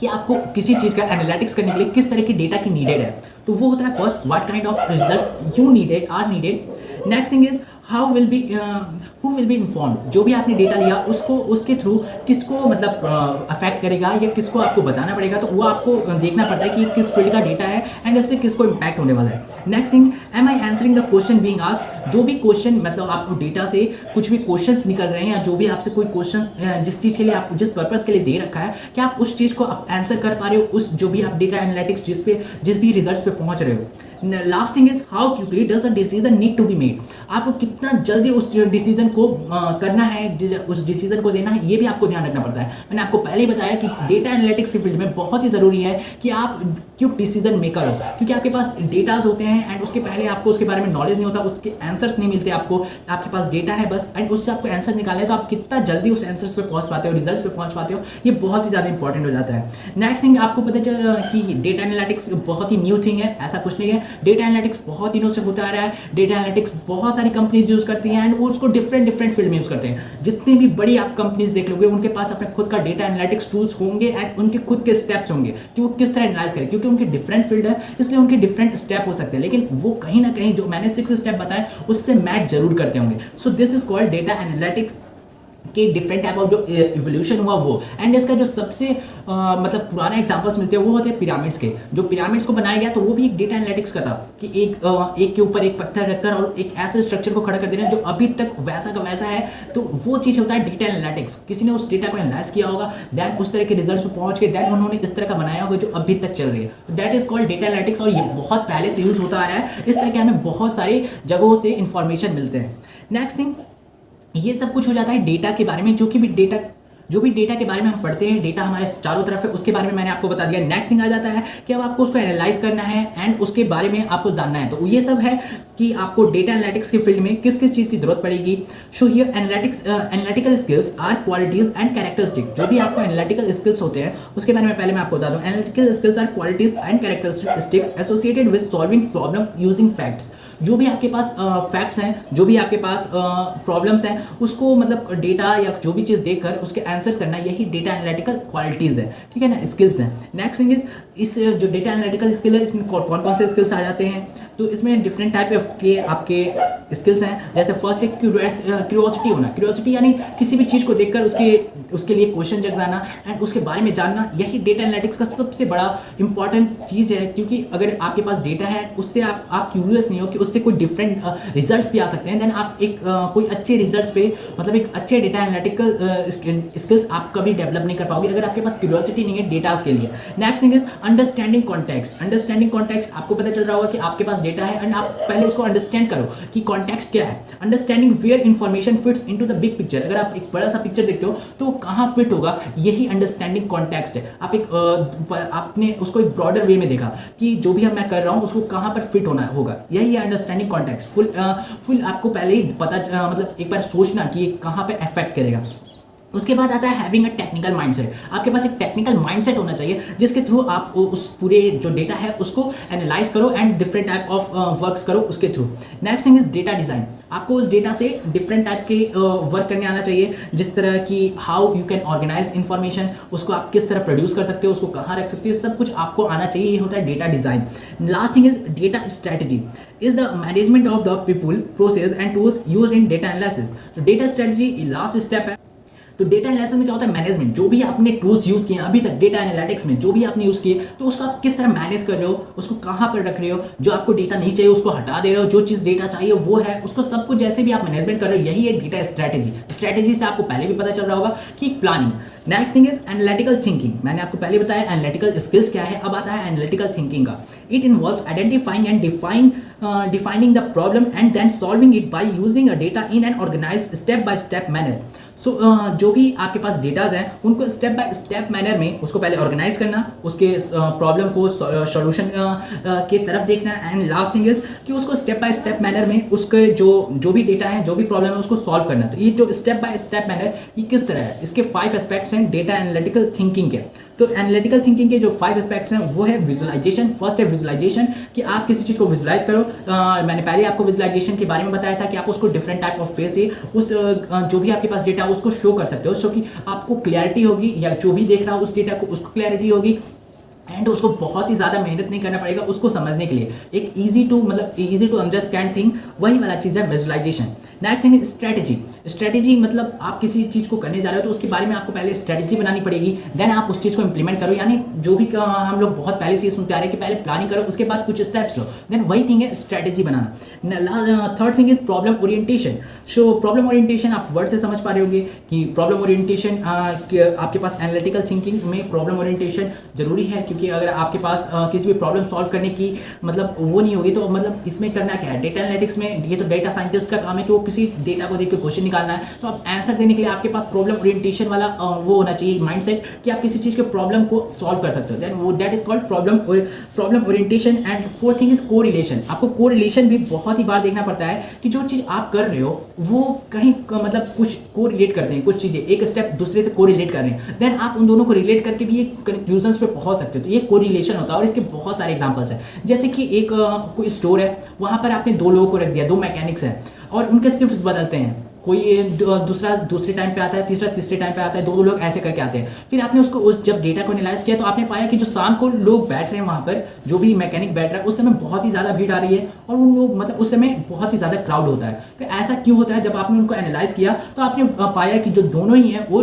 कि आपको किसी चीज़ का एनालिटिक्स करने के लिए किस तरह की डेटा की नीडेड है। तो वो होता है first, what kind of results you needed are needed. Next thing is who will be informed. जो भी आपने डेटा लिया उसको उसके थ्रू किसको मतलब अफेक्ट करेगा या किसको आपको बताना पड़ेगा, तो वो आपको देखना पड़ता है कि किस फील्ड का डेटा है एंड इससे किसको इम्पैक्ट होने वाला है। Next thing, am I answering the question being asked. जो भी क्वेश्चन मतलब आपको डेटा से कुछ भी क्वेश्चंस निकल रहे हैं या जो भी आपसे कोई क्वेश्चंस जिस चीज़ के लिए आप जिस पर्पस के लिए दे रखा है, क्या आप उस चीज़ को आप आंसर कर पा रहे हो, उस जो भी आप डेटा एनालिटिक्स जिस भी रिजल्ट्स पे पहुंच रहे हो। Last thing is how quickly does a decision need to be made. आपको कितना जल्दी उस डिसीजन को करना है, उस डिसीजन को देना है, ये भी आपको ध्यान रखना पड़ता है। मैंने आपको पहले ही बताया कि डेटा एनालिटिक्स की फील्ड में बहुत ही ज़रूरी है कि आप क्विक डिसीजन मेकर हो, क्योंकि आपके पास डेटाज होते हैं एंड उसके पहले आपको उसके बारे में नॉलेज नहीं होता, उसके आंसर्स नहीं मिलते आपको, आपके पास डेटा है बस एंड उससे आपको आंसर निकालना है, तो आप कितना जल्दी उस आंसर्स पे पहुंच पाते हो, रिजल्ट्स पे पहुंच पाते हो, ये बहुत ही ज़्यादा इंपॉर्टेंट हो जाता है। नेक्स्ट थिंग, आपको पता चला कि डेटा एनालिटिक्स बहुत ही न्यू थिंग है, ऐसा कुछ नहीं है। डेटा एनालिटिक्स बहुत दिनों से होता आ रहा है। डेटा एनालिटिक्स बहुत सारी कंपनीज यूज़ करती हैं एंड वो उसको डिफरेंट फील्ड में यूज़ करते हैं। जितनी भी बड़ी आप कंपनीज देख लोगे उनके पास अपने खुद का डेटा एनालिटिक्स टूल्स होंगे एंड उनके खुद के स्टेप्स होंगे कि वो किस तरह एनालाइज करें, क्योंकि उनके डिफरेंट फील्ड है इसलिए उनके डिफरेंट स्टेप हो सकते हैं, लेकिन वो कहीं ना कहीं जो मैंने 6 स्टेप बताए उससे मैच जरूर करते होंगे। सो this is called data analytics कि डिफरेंट टाइप ऑफ जो इवोल्यूशन हुआ वो, एंड इसका जो सबसे मतलब पुराना एग्जांपल्स मिलते हैं वो होते हैं पिरामिड्स के। जो पिरामिड्स को बनाया गया तो वो भी एक डेटा एनालिटिक्स का था कि एक के ऊपर एक पत्थर रखकर और एक ऐसे स्ट्रक्चर को खड़ा कर देना जो अभी तक वैसा का वैसा है, तो वो चीज़ होता है डेटा एनालिटिक्स। किसी ने उस डेटा को एनालाइज किया होगा, देन उस तरह के रिजल्ट पे पहुंच के देन उन्होंने इस तरह का बनाया होगा जो अभी तक चल रही है, that is called data analytics. और ये बहुत पहले से यूज होता आ रहा है। इस तरह के हमें बहुत सारी जगहों से इंफॉर्मेशन मिलते हैं। नेक्स्ट थिंग, ये सब कुछ हो जाता है डेटा के बारे में, जो भी डेटा के बारे में हम पढ़ते हैं, डेटा हमारे चारों तरफ है, उसके बारे में मैंने आपको बता दिया। नेक्स्ट थिंग आ जाता है कि अब आपको उसको एनालाइज करना है एंड उसके बारे में आपको जानना है। तो ये सब है कि आपको डेटा एनालिटिक्स के फील्ड में किस किस चीज़ की जरूरत पड़ेगी। So here analytical skills are qualities and characteristic. जो भी आपको एनालिटिकल स्किल्स होते हैं उसके बारे में पहले मैं आपको बता दूं। Analytical skills are qualities and characteristics associated with solving problem using facts. जो भी आपके पास फैक्ट्स हैं, जो भी आपके पास प्रॉब्लम्स हैं, उसको मतलब डेटा या जो भी चीज़ देखकर उसके आंसर्स करना, यही डेटा एनालिटिकल क्वालिटीज़ है, ठीक है ना, स्किल्स हैं। नेक्स्ट थिंग इज, इस जो डेटा एनालिटिकल स्किल है इसमें कौन कौन से स्किल्स आ जाते हैं, तो इसमें डिफरेंट टाइप के आपके स्किल्स हैं। जैसे फर्स्ट एक क्यूरियोसिटी होना। क्यूरियोसिटी यानी किसी भी चीज़ को देखकर उसके लिए क्वेश्चन जगाना एंड उसके बारे में जानना, यही डेटा एनालिटिक्स का सबसे बड़ा इंपॉर्टेंट चीज़ है। क्योंकि अगर आपके पास डेटा है, उससे आप क्यूरियस नहीं हो कि उससे कोई डिफरेंट रिजल्ट्स भी आ सकते हैं, देन आप एक कोई अच्छे रिजल्ट्स पे मतलब एक अच्छे डेटा एनालिटिकल स्किल्स आप कभी डेवलप नहीं कर पाओगे अगर आपके पास क्यूरियोसिटी नहीं है डेटास के लिए। Next thing is understanding context. Understanding context, आपको पता चल रहा होगा कि आपके पास डेटा है एंड आप पहले उसको अंडरस्टैंड करो कि कॉन्टेक्स्ट क्या है। Understanding where information fits into the big picture. अगर आप एक बड़ा सा पिक्चर देखते हो तो कहाँ फिट होगा, यही अंडरस्टैंडिंग कॉन्टेक्स्ट है। आपने उसको एक ब्रॉडर वे में देखा कि जो भी मैं कर रहा हूँ उसको कहाँ पर फिट होना होगा, यही है अंडरस्टैंडिंग कॉन्टेक्स्ट। फुल आपको पहले ही पता मतलब एक बार सोचना कि ये कहाँ पे अफेक्ट करेगा। उसके बाद आता है हैविंग अ टेक्निकल माइंडसेट। आपके पास एक टेक्निकल माइंडसेट होना चाहिए जिसके थ्रू आप उस पूरे जो डेटा है उसको एनालाइज करो and different type of works करो उसके through. Next thing is data design. आपको उस डेटा से डिफरेंट टाइप के वर्क करने आना चाहिए, जिस तरह की how you can organise information, उसको आप किस तरह प्रोड्यूस कर सकते हो, उसको कहाँ रख सकते हो, सब कुछ आपको आना चाहिए। ये होता है data design. Last thing is data strategy is the management of the people process and tools use in data analysis. तो डेटा स्ट्रैटेजी लास्ट स्टेप है। तो डेटा एनालिसिस में क्या होता है, मैनेजमेंट। जो भी आपने टूल्स यूज़ किए अभी तक डेटा एनालिटिक्स में, जो भी आपने यूज़ किए, तो उसको आप किस तरह मैनेज कर रहे हो, उसको कहाँ पर रख रहे हो, जो आपको डेटा नहीं चाहिए उसको हटा दे रहे हो, जो चीज़ डेटा चाहिए वो है, उसको सब कुछ जैसे भी आप मैनेजमेंट कर रहे हो, यही है डेटा स्ट्रैटेजी। स्ट्रैटेजी से आपको पहले भी पता चल रहा होगा कि planning. Next thing is analytical thinking. मैंने आपको पहले बताया एनालिटिकल स्किल्स क्या है, अब आता है एनालिटिकल थिंकिंग का। It involves identifying and defining the problem and then solving it by using a data in an organized step by step manner. सो जो भी आपके पास डेटाज हैं उनको स्टेप बाय स्टेप मैनर में उसको पहले ऑर्गेनाइज करना, उसके प्रॉब्लम को सॉल्यूशन के तरफ देखना, एंड लास्ट थिंग इज कि उसको स्टेप बाय स्टेप मैनर में उसके जो भी डेटा है, जो भी प्रॉब्लम है, उसको सॉल्व करना। तो ये जो स्टेप बाय स्टेप मैनर ये किस तरह है, इसके 5 एस्पेक्ट्स हैं डेटा एनालिटिकल थिंकिंग के। तो एनालिटिकल थिंकिंग के जो 5 एस्पेक्ट्स हैं वो है विजुअलाइजेशन। फर्स्ट है विजुअलाइजेशन, कि आप किसी चीज़ को विजुअलाइज करो। मैंने पहले आपको विजुअलाइजेशन के बारे में बताया था कि आप उसको डिफरेंट टाइप ऑफ वे से उस जो भी आपके पास डेटा उसको शो कर सकते हो, सो कि आपको क्लैरिटी होगी, या जो भी देख रहा हो उस डेटा को उसको क्लैरिटी होगी, एंड उसको बहुत ही ज़्यादा मेहनत नहीं करना पड़ेगा उसको समझने के लिए। एक ईजी टू अंडरस्टैंड थिंग, वही वाला चीज़ है visualisation. Next thing strategy. Strategy मतलब आप किसी चीज़ को करने जा रहे हो तो उसके बारे में आपको पहले स्ट्रैटेजी बनानी पड़ेगी, देन आप उस चीज़ को इंप्लीमेंट करो। यानी जो भी हम लोग बहुत पहले से सुनते आ रहे हैं कि पहले प्लानिंग करो, उसके बाद कुछ स्टेप्स लो, देन वही थिंग है strategy banana. Third thing is problem orientation. So problem orientation आप वर्ड से समझ पा रहे होंगे कि प्रॉब्लम ओरिएंटेशन आपके पास एनालिटिकल थिंकिंग में प्रॉब्लम ओरिएंटेशन जरूरी है, क्योंकि अगर आपके पास किसी भी प्रॉब्लम सॉल्व करने की मतलब वो नहीं होगी तो मतलब इसमें करना क्या है, डेटा एनालिटिक्स में ये तो डेटा साइंटिस्ट का काम है कि वो किसी डेटा को देख के क्वेश्चन निकालना है। तो आप आंसर देने के लिए आपके पास प्रॉब्लम ओरिएंटेशन वाला वो होना चाहिए माइंडसेट कि आप किसी चीज़ के प्रॉब्लम को सॉल्व कर सकते हो, देन वो that is called problem orientation. And fourth thing is correlation. आपको कोरिलेशन भी बहुत ही बार देखना पड़ता है कि जो चीज़ आप कर रहे हो वो कहीं मतलब कुछ कोरिलेट करते हैं, कुछ चीज़ें एक स्टेप दूसरे से कोरिलेट कर रहे हैं, देन आप उन दोनों को रिलेट करके भी एक कंक्लूजन्स पे पहुंच सकते हो। तो ये कोरिलेशन होता है और इसके बहुत सारे एग्जांपल्स हैं। जैसे कि एक कोई स्टोर है, वहाँ पर आपने 2 लोगों को रख दिया, 2 मैकेनिक्स हैं और उनके शिफ्ट्स बदलते हैं, कोई दूसरा दूसरे टाइम पे आता है, तीसरा तीसरे टाइम पे आता है, दो लोग ऐसे करके आते हैं। फिर आपने उसको उस जब डेटा को एनालाइज किया तो आपने पाया कि जो शाम को लोग बैठ रहे हैं वहाँ पर, जो भी मैकेनिक बैठ रहा है, उस समय बहुत ही ज़्यादा भीड़ आ रही है और उन लोग मतलब उस समय बहुत ही ज़्यादा क्राउड होता है। तो ऐसा क्यों होता है? जब आपने उनको एनालाइज किया तो आपने पाया कि जो दोनों ही हैं वो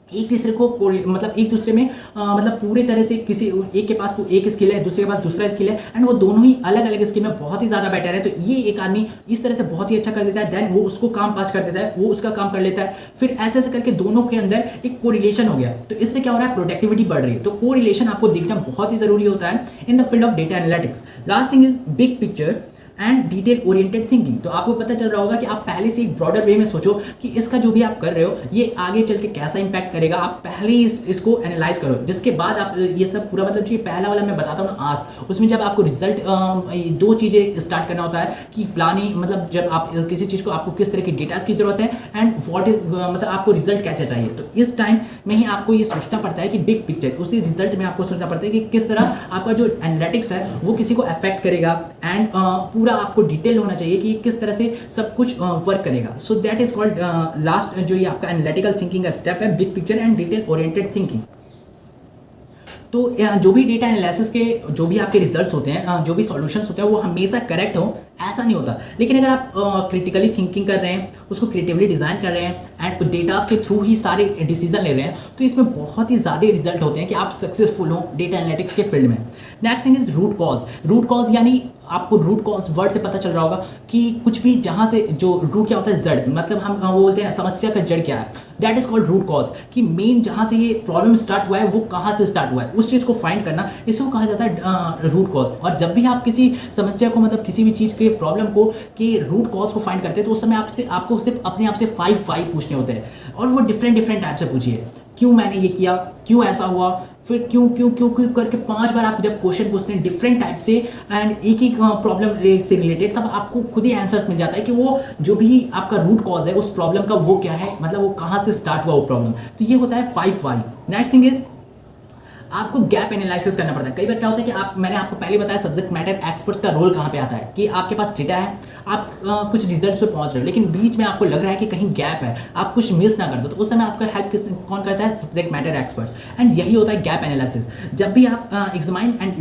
एक दूसरे को मतलब एक दूसरे में मतलब पूरे तरह से किसी एक के पास एक स्किल है, दूसरे के पास दूसरा स्किल है, एंड वो दोनों ही अलग अलग स्किल में बहुत ही ज़्यादा बेटर है। तो ये एक आदमी इस तरह से बहुत ही अच्छा कर देता है, देन वो उसको काम पास कर देता है, वो उसका काम कर लेता है, फिर ऐसे ऐसे करके दोनों के अंदर एक कोरिलेशन हो गया। तो इससे क्या हो रहा है? प्रोडक्टिविटी बढ़ रही है। तो कोरिलेशन आपको देखना बहुत ही ज़रूरी होता है in the field of data analytics. Last thing is big picture and detail oriented thinking. तो आपको पता चल रहा होगा कि आप पहले से एक ब्रॉडर वे में सोचो कि इसका जो भी आप कर रहे हो ये आगे चल के कैसा इंपैक्ट करेगा। आप पहले ही इसको एनालाइज करो, जिसके बाद आप ये सब पूरा मतलब जो पहला वाला मैं बताता हूँ ना आस्क, उसमें जब आपको रिजल्ट दो चीज़ें स्टार्ट करना होता है कि प्लानिंग, मतलब जब आप किसी चीज़ को आपको किस तरह की डेटास की जरूरत है एंड व्हाट इज मतलब आपको रिजल्ट कैसे चाहिए। तो इस टाइम में ही आपको ये सोचना पड़ता है कि बिग पिक्चर, उसी रिजल्ट में आपको सोचना पड़ता है कि किस तरह आपका जो एनालिटिक्स है वो किसी को अफेक्ट करेगा एंड पूरा आपको डिटेल होना चाहिए कि किस तरह से सब कुछ वर्क करेगा। सो दैट इज कॉल्ड लास्ट जो ये आपका एनालिटिकल थिंकिंग का स्टेप है, big picture and detail oriented thinking. तो जो भी डेटा एनालिसिस के जो भी आपके रिजल्ट्स होते हैं, जो भी सॉल्यूशंस होते हैं, वो हमेशा करेक्ट हो ऐसा नहीं होता। लेकिन अगर आप क्रिटिकली थिंकिंग कर रहे हैं, उसको क्रिएटिवली डिज़ाइन कर रहे हैं एंड डेटास के थ्रू ही सारे डिसीजन ले रहे हैं, तो इसमें बहुत ही ज़्यादा रिजल्ट होते हैं कि आप सक्सेसफुल हो डेटा एनालिटिक्स के फील्ड में। Next thing is root cause. Root cause यानी आपको रूट कॉज वर्ड से पता चल रहा होगा कि कुछ भी जहाँ से जो रूट क्या होता है, जड़, मतलब हम वो बोलते हैं समस्या का जड़ क्या है, that is called root cause. कि मेन जहाँ से ये प्रॉब्लम स्टार्ट हुआ है वो कहाँ से स्टार्ट हुआ है, उस चीज़ को फाइंड करना, इसको कहा जाता है रूट कॉज। और जब भी आप किसी समस्या को मतलब किसी भी चीज़ के प्रॉब्लम को के रूट कॉज को फाइंड करते हैं तो उस समय आपको सिर्फ अपने आप से 5 वाई पूछने होते हैं और वो डिफरेंट टाइप से पूछिए। क्यों मैंने ये किया, क्यों ऐसा हुआ, फिर क्यों क्यों क्यों क्यों करके 5 बार आप जब क्वेश्चन पूछते हैं डिफरेंट टाइप से एंड एक ही प्रॉब्लम से रिलेटेड, तब आपको खुद ही आंसर्स मिल जाता है कि वो जो भी आपका रूट कॉज है उस प्रॉब्लम का वो क्या है, मतलब वो कहाँ से स्टार्ट हुआ वो प्रॉब्लम। तो ये होता है 5 वाई। नेक्स्ट थिंग इज आपको गैप एनालिसिस करना पड़ता है। कई बार क्या होता है कि मैंने आपको पहले बताया सब्जेक्ट मैटर एक्सपर्ट्स का रोल कहाँ पे आता है, कि आपके पास डेटा है, आप कुछ रिजल्ट्स पे पहुंच रहे हो, लेकिन बीच में आपको लग रहा है कि कहीं गैप है, आप कुछ मिस ना कर दो, तो उस समय आपका हेल्प कौन करता है? Subject matter expert. एंड यही होता है गैप एनालिसिस। जब भी आप examine and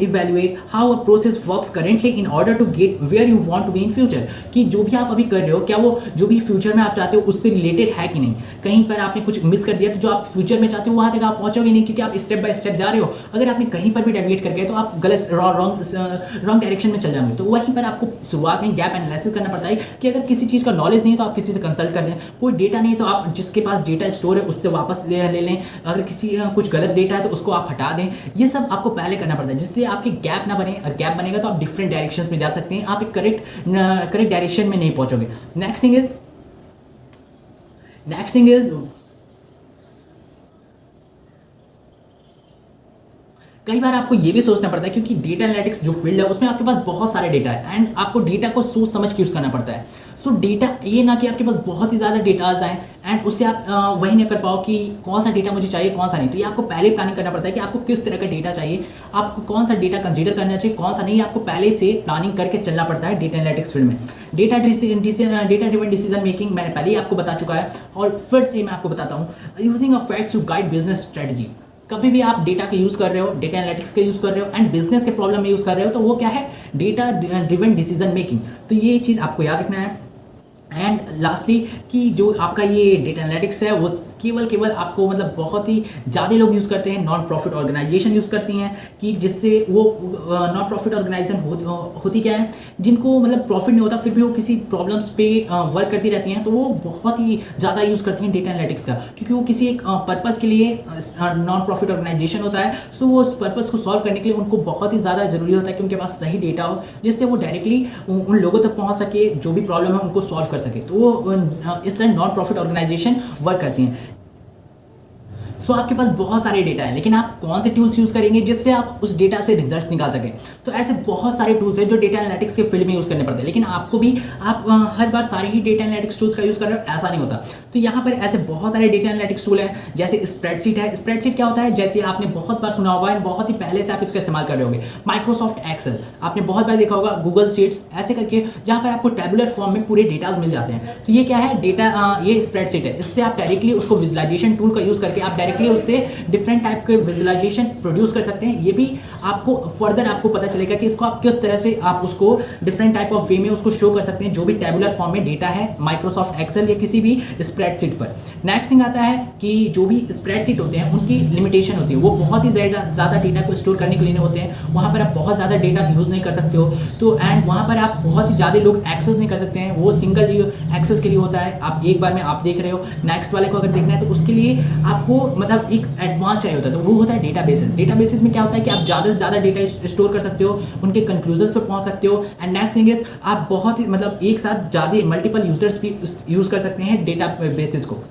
evaluate how a process works currently in order to get where you want to be in future, कि जो भी आप अभी कर रहे हो क्या वो जो भी फ्यूचर में आप चाहते हो उससे रिलेटेड है कि नहीं। कहीं पर आपने कुछ मिस कर दिया तो जो आप फ्यूचर में चाहते हो वहाँ तक आप पहुँचोगे नहीं, क्योंकि आप स्टेप बाय स्टेप जा रहे हो। अगर आपने कहीं पर भी डेविएट कर गए तो आप गलत रॉन्ग डायरेक्शन में चल जाएंगे। तो वहीं पर आपको शुरुआत में गैप एनालिसिस करना पड़ता है कि अगर किसी चीज़ का नॉलेज नहीं है तो आप किसी से कंसल्ट कर लें, कोई डेटा नहीं है तो आप जिसके पास डेटा स्टोर है उससे वापस ले लें, अगर किसी कुछ गलत डेटा है तो उसको आप हटा दें। ये सब आपको पहले करना पड़ता है जिससे आपके गैप ना बने, और गैप बनेगा तो आप डिफरेंट डायरेक्शंस में जा सकते हैं, आप एक करेक्ट डायरेक्शन में नहीं पहुंचोगे। नेक्स्ट थिंग इज कई बार आपको ये भी सोचना पड़ता है, क्योंकि डेटा एनालिटिक्स जो फील्ड है उसमें आपके पास बहुत सारे डेटा है एंड आपको डेटा को सोच समझ के यूज़ करना पड़ता है। सो डेटा ये ना कि आपके पास बहुत ही ज़्यादा डेटाज आए एंड उससे आप वही ना कर पाओ कि कौन सा डेटा मुझे चाहिए कौन सा नहीं। तो ये आपको पहले प्लानिंग करना पड़ता है कि आपको किस तरह का डेटा चाहिए, आपको कौन सा डेटा कंसीडर करना चाहिए, कौन सा नहीं, आपको पहले से प्लानिंग करके चलना पड़ता है डेटा एनालिटिक्स फील्ड में। डेटा ड्रिवन डिसीजन मेकिंग मैंने पहले ही आपको बता चुका है और फिर से मैं आपको बताता हूँ, using a facts to guide business strategy. कभी भी आप डेटा का यूज़ कर रहे हो, डेटा एनालिटिक्स का यूज़ कर रहे हो एंड बिजनेस के प्रॉब्लम में यूज़ कर रहे हो, तो वो क्या है? Data driven decision making. तो ये चीज़ आपको याद रखना है। एंड लास्टली कि जो आपका ये डेटा एनालिटिक्स है वो केवल आपको मतलब बहुत ही ज़्यादा लोग यूज़ करते हैं, नॉन प्रॉफिट ऑर्गेनाइजेशन यूज़ करती हैं, कि जिससे वो नॉन प्रॉफिट ऑर्गेनाइजेशन होती क्या है, जिनको मतलब प्रॉफिट नहीं होता फिर भी वो किसी प्रॉब्लम्स पे वर्क करती रहती हैं, तो वो बहुत ही ज़्यादा यूज़ करती हैं डेटा एनालिटिक्स का, क्योंकि वो किसी एक पर्पज़ के लिए नॉन प्रॉफिट ऑर्गेनाइजेशन होता है। सो वो उस पर्पज़ को सॉल्व करने के लिए उनको बहुत ही ज़्यादा ज़रूरी होता है कि उनके पास सही डेटा हो, जिससे वो डायरेक्टली उन लोगों तक पहुँच सके जो भी प्रॉब्लम है उनको सॉल्व कर सके। तो वो इस तरह नॉन प्रॉफिट ऑर्गेनाइजेशन वर्क करती हैं। सो आपके पास बहुत सारे डेटा है, लेकिन आप कौन से टूल्स यूज़ करेंगे जिससे आप उस डेटा से रिजल्ट्स निकाल सकें। तो ऐसे बहुत सारे टूल्स हैं जो डेटा एनालिटिक्स के फील्ड में यूज़ करने पड़ते हैं, लेकिन आपको भी आप हर बार सारे ही डेटा एनालिटिक्स टूल्स का यूज़ कर रहे हो ऐसा नहीं होता। तो यहाँ पर ऐसे बहुत सारे डेटा एनालिटिक्स टूल हैं, जैसे स्प्रेडशीट है। स्प्रेडशीट क्या होता है, जैसे आपने बहुत बार सुना होगा, बहुत ही पहले से आप इसका इस्तेमाल कर रहे होंगे। माइक्रोसॉफ्ट एक्सेल आपने बहुत बार देखा होगा, गूगल शीट्स, ऐसे करके जहाँ पर आपको टेबुलर फॉर्म में पूरे डेटाज मिल जाते हैं। तो ये क्या है, डेटा ये स्प्रेडशीट है। इससे आप डायरेक्टली उसको विजुलाइजेशन टूल का यूज़ करके आप डायरेक्टली उससे डिफरेंट टाइप के विजुलाइजेशन प्रोड्यूस कर सकते हैं। ये भी आपको फर्दर आपको पता चलेगा कि इसको आप किस तरह से आप उसको डिफरेंट टाइप ऑफ वे में उसको शो कर सकते हैं, जो भी टेबुलर फॉर्म में डेटा है माइक्रोसॉफ्ट एक्सेल या किसी भी स्प्रेडशीट पर। नेक्स्ट थिंग आता है कि जो भी स्प्रेडशीट होते हैं उनकी लिमिटेशन होती है, वो बहुत ही ज़्यादा डेटा को स्टोर करने के लिए होते हैं। वहाँ पर आप बहुत ज़्यादा डेटा यूज़ नहीं कर सकते हो, तो एंड वहाँ पर आप बहुत ही ज़्यादा लोग एक्सेस नहीं कर सकते हैं। वो सिंगल एक्सेस के लिए होता है, आप एक बार में आप देख रहे हो, नेक्स्ट वाले को अगर देखना है तो उसके लिए आपको मतलब एक एडवांस चाहिए होता है, तो वो होता है डेटाबेसेस। डेटाबेसेस में क्या होता है कि आप ज़्यादा से ज़्यादा डेटा स्टोर कर सकते हो, उनके कंक्लूजन्स पर पहुँच सकते हो। एंड नेक्स्ट थिंग इज आप बहुत ही मतलब एक साथ ज़्यादा मल्टीपल यूजर्स भी यूज़ कर सकते हैं डेटा बेसिस को।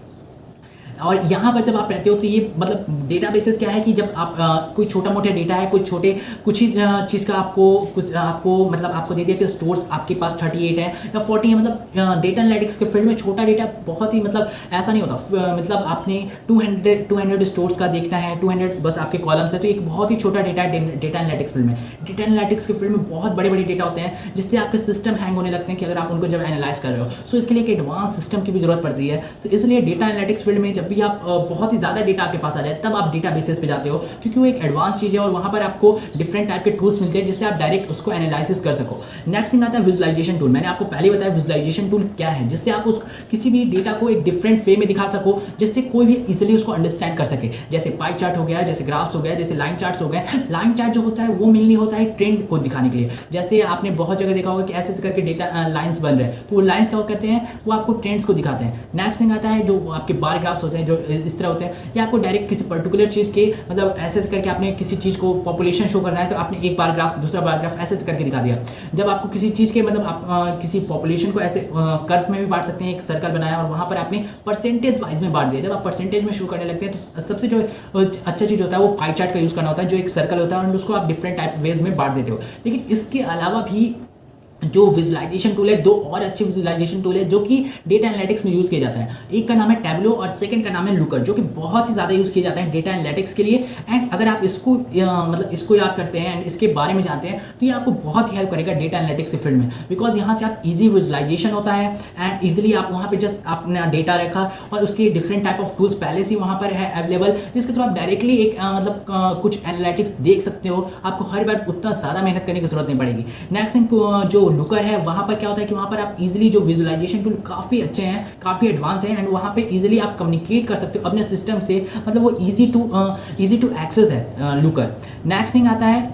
और यहाँ पर जब आप रहते हो तो ये मतलब डेटाबेसेस क्या है कि जब आप कोई छोटा मोटा डेटा है, कुछ ही चीज़ का आपको मतलब आपको दे दिया कि स्टोर्स आपके पास 38 है या 40 है, मतलब डेटा एनालिटिक्स के फील्ड में छोटा डेटा बहुत ही मतलब ऐसा नहीं होता। मतलब आपने 200 स्टोर्स का देखना है, 200 बस आपके कॉलम्स है, तो एक बहुत ही छोटा डेटा है डेटा एनालिटिक्स फील्ड में। डेटा एनालिटिक्स के फील्ड में बहुत बड़े बड़े डेटा होते हैं जिससे आपके सिस्टम हैंग होने लगते हैं कि अगर आप उनको जब एनालाइज कर रहे हो। सो इसके लिए एक एडवांस सिस्टम की भी जरूरत पड़ती है। तो इसलिए डेटा एनालिटिक्स फील्ड में जब भी आप बहुत ही ज़्यादा डेटा आपके पास आ जाए तब आप डेटा बेसिस पे जाते हो, क्योंकि वो एक एडवांस चीज़ है और वहाँ पर आपको डिफरेंट टाइप के टूल्स मिलते हैं जिससे आप डायरेक्ट उसको एनालिसिस कर सको। नेक्स्ट थिंग आता है विजुलाइजेशन टूल। मैंने आपको पहले बताया विजुलाइजेशन टूल क्या है, जिससे आप उस किसी भी डेटा को एक डिफरेंट वे में दिखा सको, जिससे कोई भी इजिली उसको अंडरस्टैंड कर सके। जैसे पाई चार्ट हो गया, जैसे ग्राफ्स हो गया, जैसे लाइन चार्ट्स हो गए। लाइन चार्ट जो होता है वो मेनली होता है ट्रेंड को दिखाने के लिए। जैसे आपने बहुत जगह देखा होगा कि ऐसे करके डेटा लाइन्स बन रहे हैं, तो वो लाइन्स क्या करते हैं, वो आपको ट्रेंड्स को दिखाते हैं। नेक्स्ट थिंग आता है जो आपके बार ग्राफ्स होते हैं, जो इस तरह होते हैं, या आपको डायरेक्ट किसी पर्टिकुलर चीज़ के मतलब ऐसे करके आपने किसी चीज़ को पॉपुलेशन शो करना है तो आपने एक बार ग्राफ दूसरा बार ग्राफ ऐसे करके दिखा दिया। जब आपको किसी चीज़ के मतलब आप किसी पॉपुलेशन को ऐसे कर्व में भी बांट सकते हैं, एक सर्कल बनाया और वहाँ पर आपने परसेंटेज वाइज में बांट दिया। जब आप परसेंटेज में शो करने लगते हैं तो सबसे जो अच्छा चीज़ होता है वो पाई चार्ट का यूज़ करना होता है, जो एक सर्कल होता है और उसको आप डिफरेंट टाइप वेज में बांट देते हो। लेकिन इसके अलावा भी जो विजुलाइजेशन टूल है, दो और अच्छे विजुलाइजेशन टूल है जो कि डेटा एनालिटिक्स में यूज़ किया जाता है। एक का नाम है टैब्लो और सेकंड का नाम है लुकर, जो कि बहुत ही ज़्यादा यूज़ किया जाता है डेटा एनालिटिक्स के लिए। एंड अगर आप इसको मतलब इसको याद करते हैं एंड इसके बारे में जानते हैं तो ये आपको बहुत ही हेल्प करेगा डेटा एनालिटिक्स के फील्ड में, बिकॉज यहाँ से आप इजी विजुलाइजेशन होता है एंड ईजिली आप वहाँ पर जस्ट अपना डेटा रखा और उसके डिफरेंट टाइप ऑफ टूल्स पहले से वहाँ पर है अवेलेबल, जिसके थ्रू आप डायरेक्टली एक मतलब कुछ एनालिटिक्स देख सकते हो। आपको हर बार उतना ज़्यादा मेहनत करने की जरूरत नहीं पड़ेगी। नेक्स्ट थिंग जो लुकर है, वहाँ पर क्या होता है कि वहाँ पर आप इजीली जो विजुलाइजेशन टूल काफ़ी अच्छे हैं, काफ़ी एडवांस हैं एंड वहाँ पे इजीली आप कम्युनिकेट कर सकते हो अपने सिस्टम से, मतलब वो इजी टू एक्सेस है लुकर। नेक्स्ट थिंग आता है,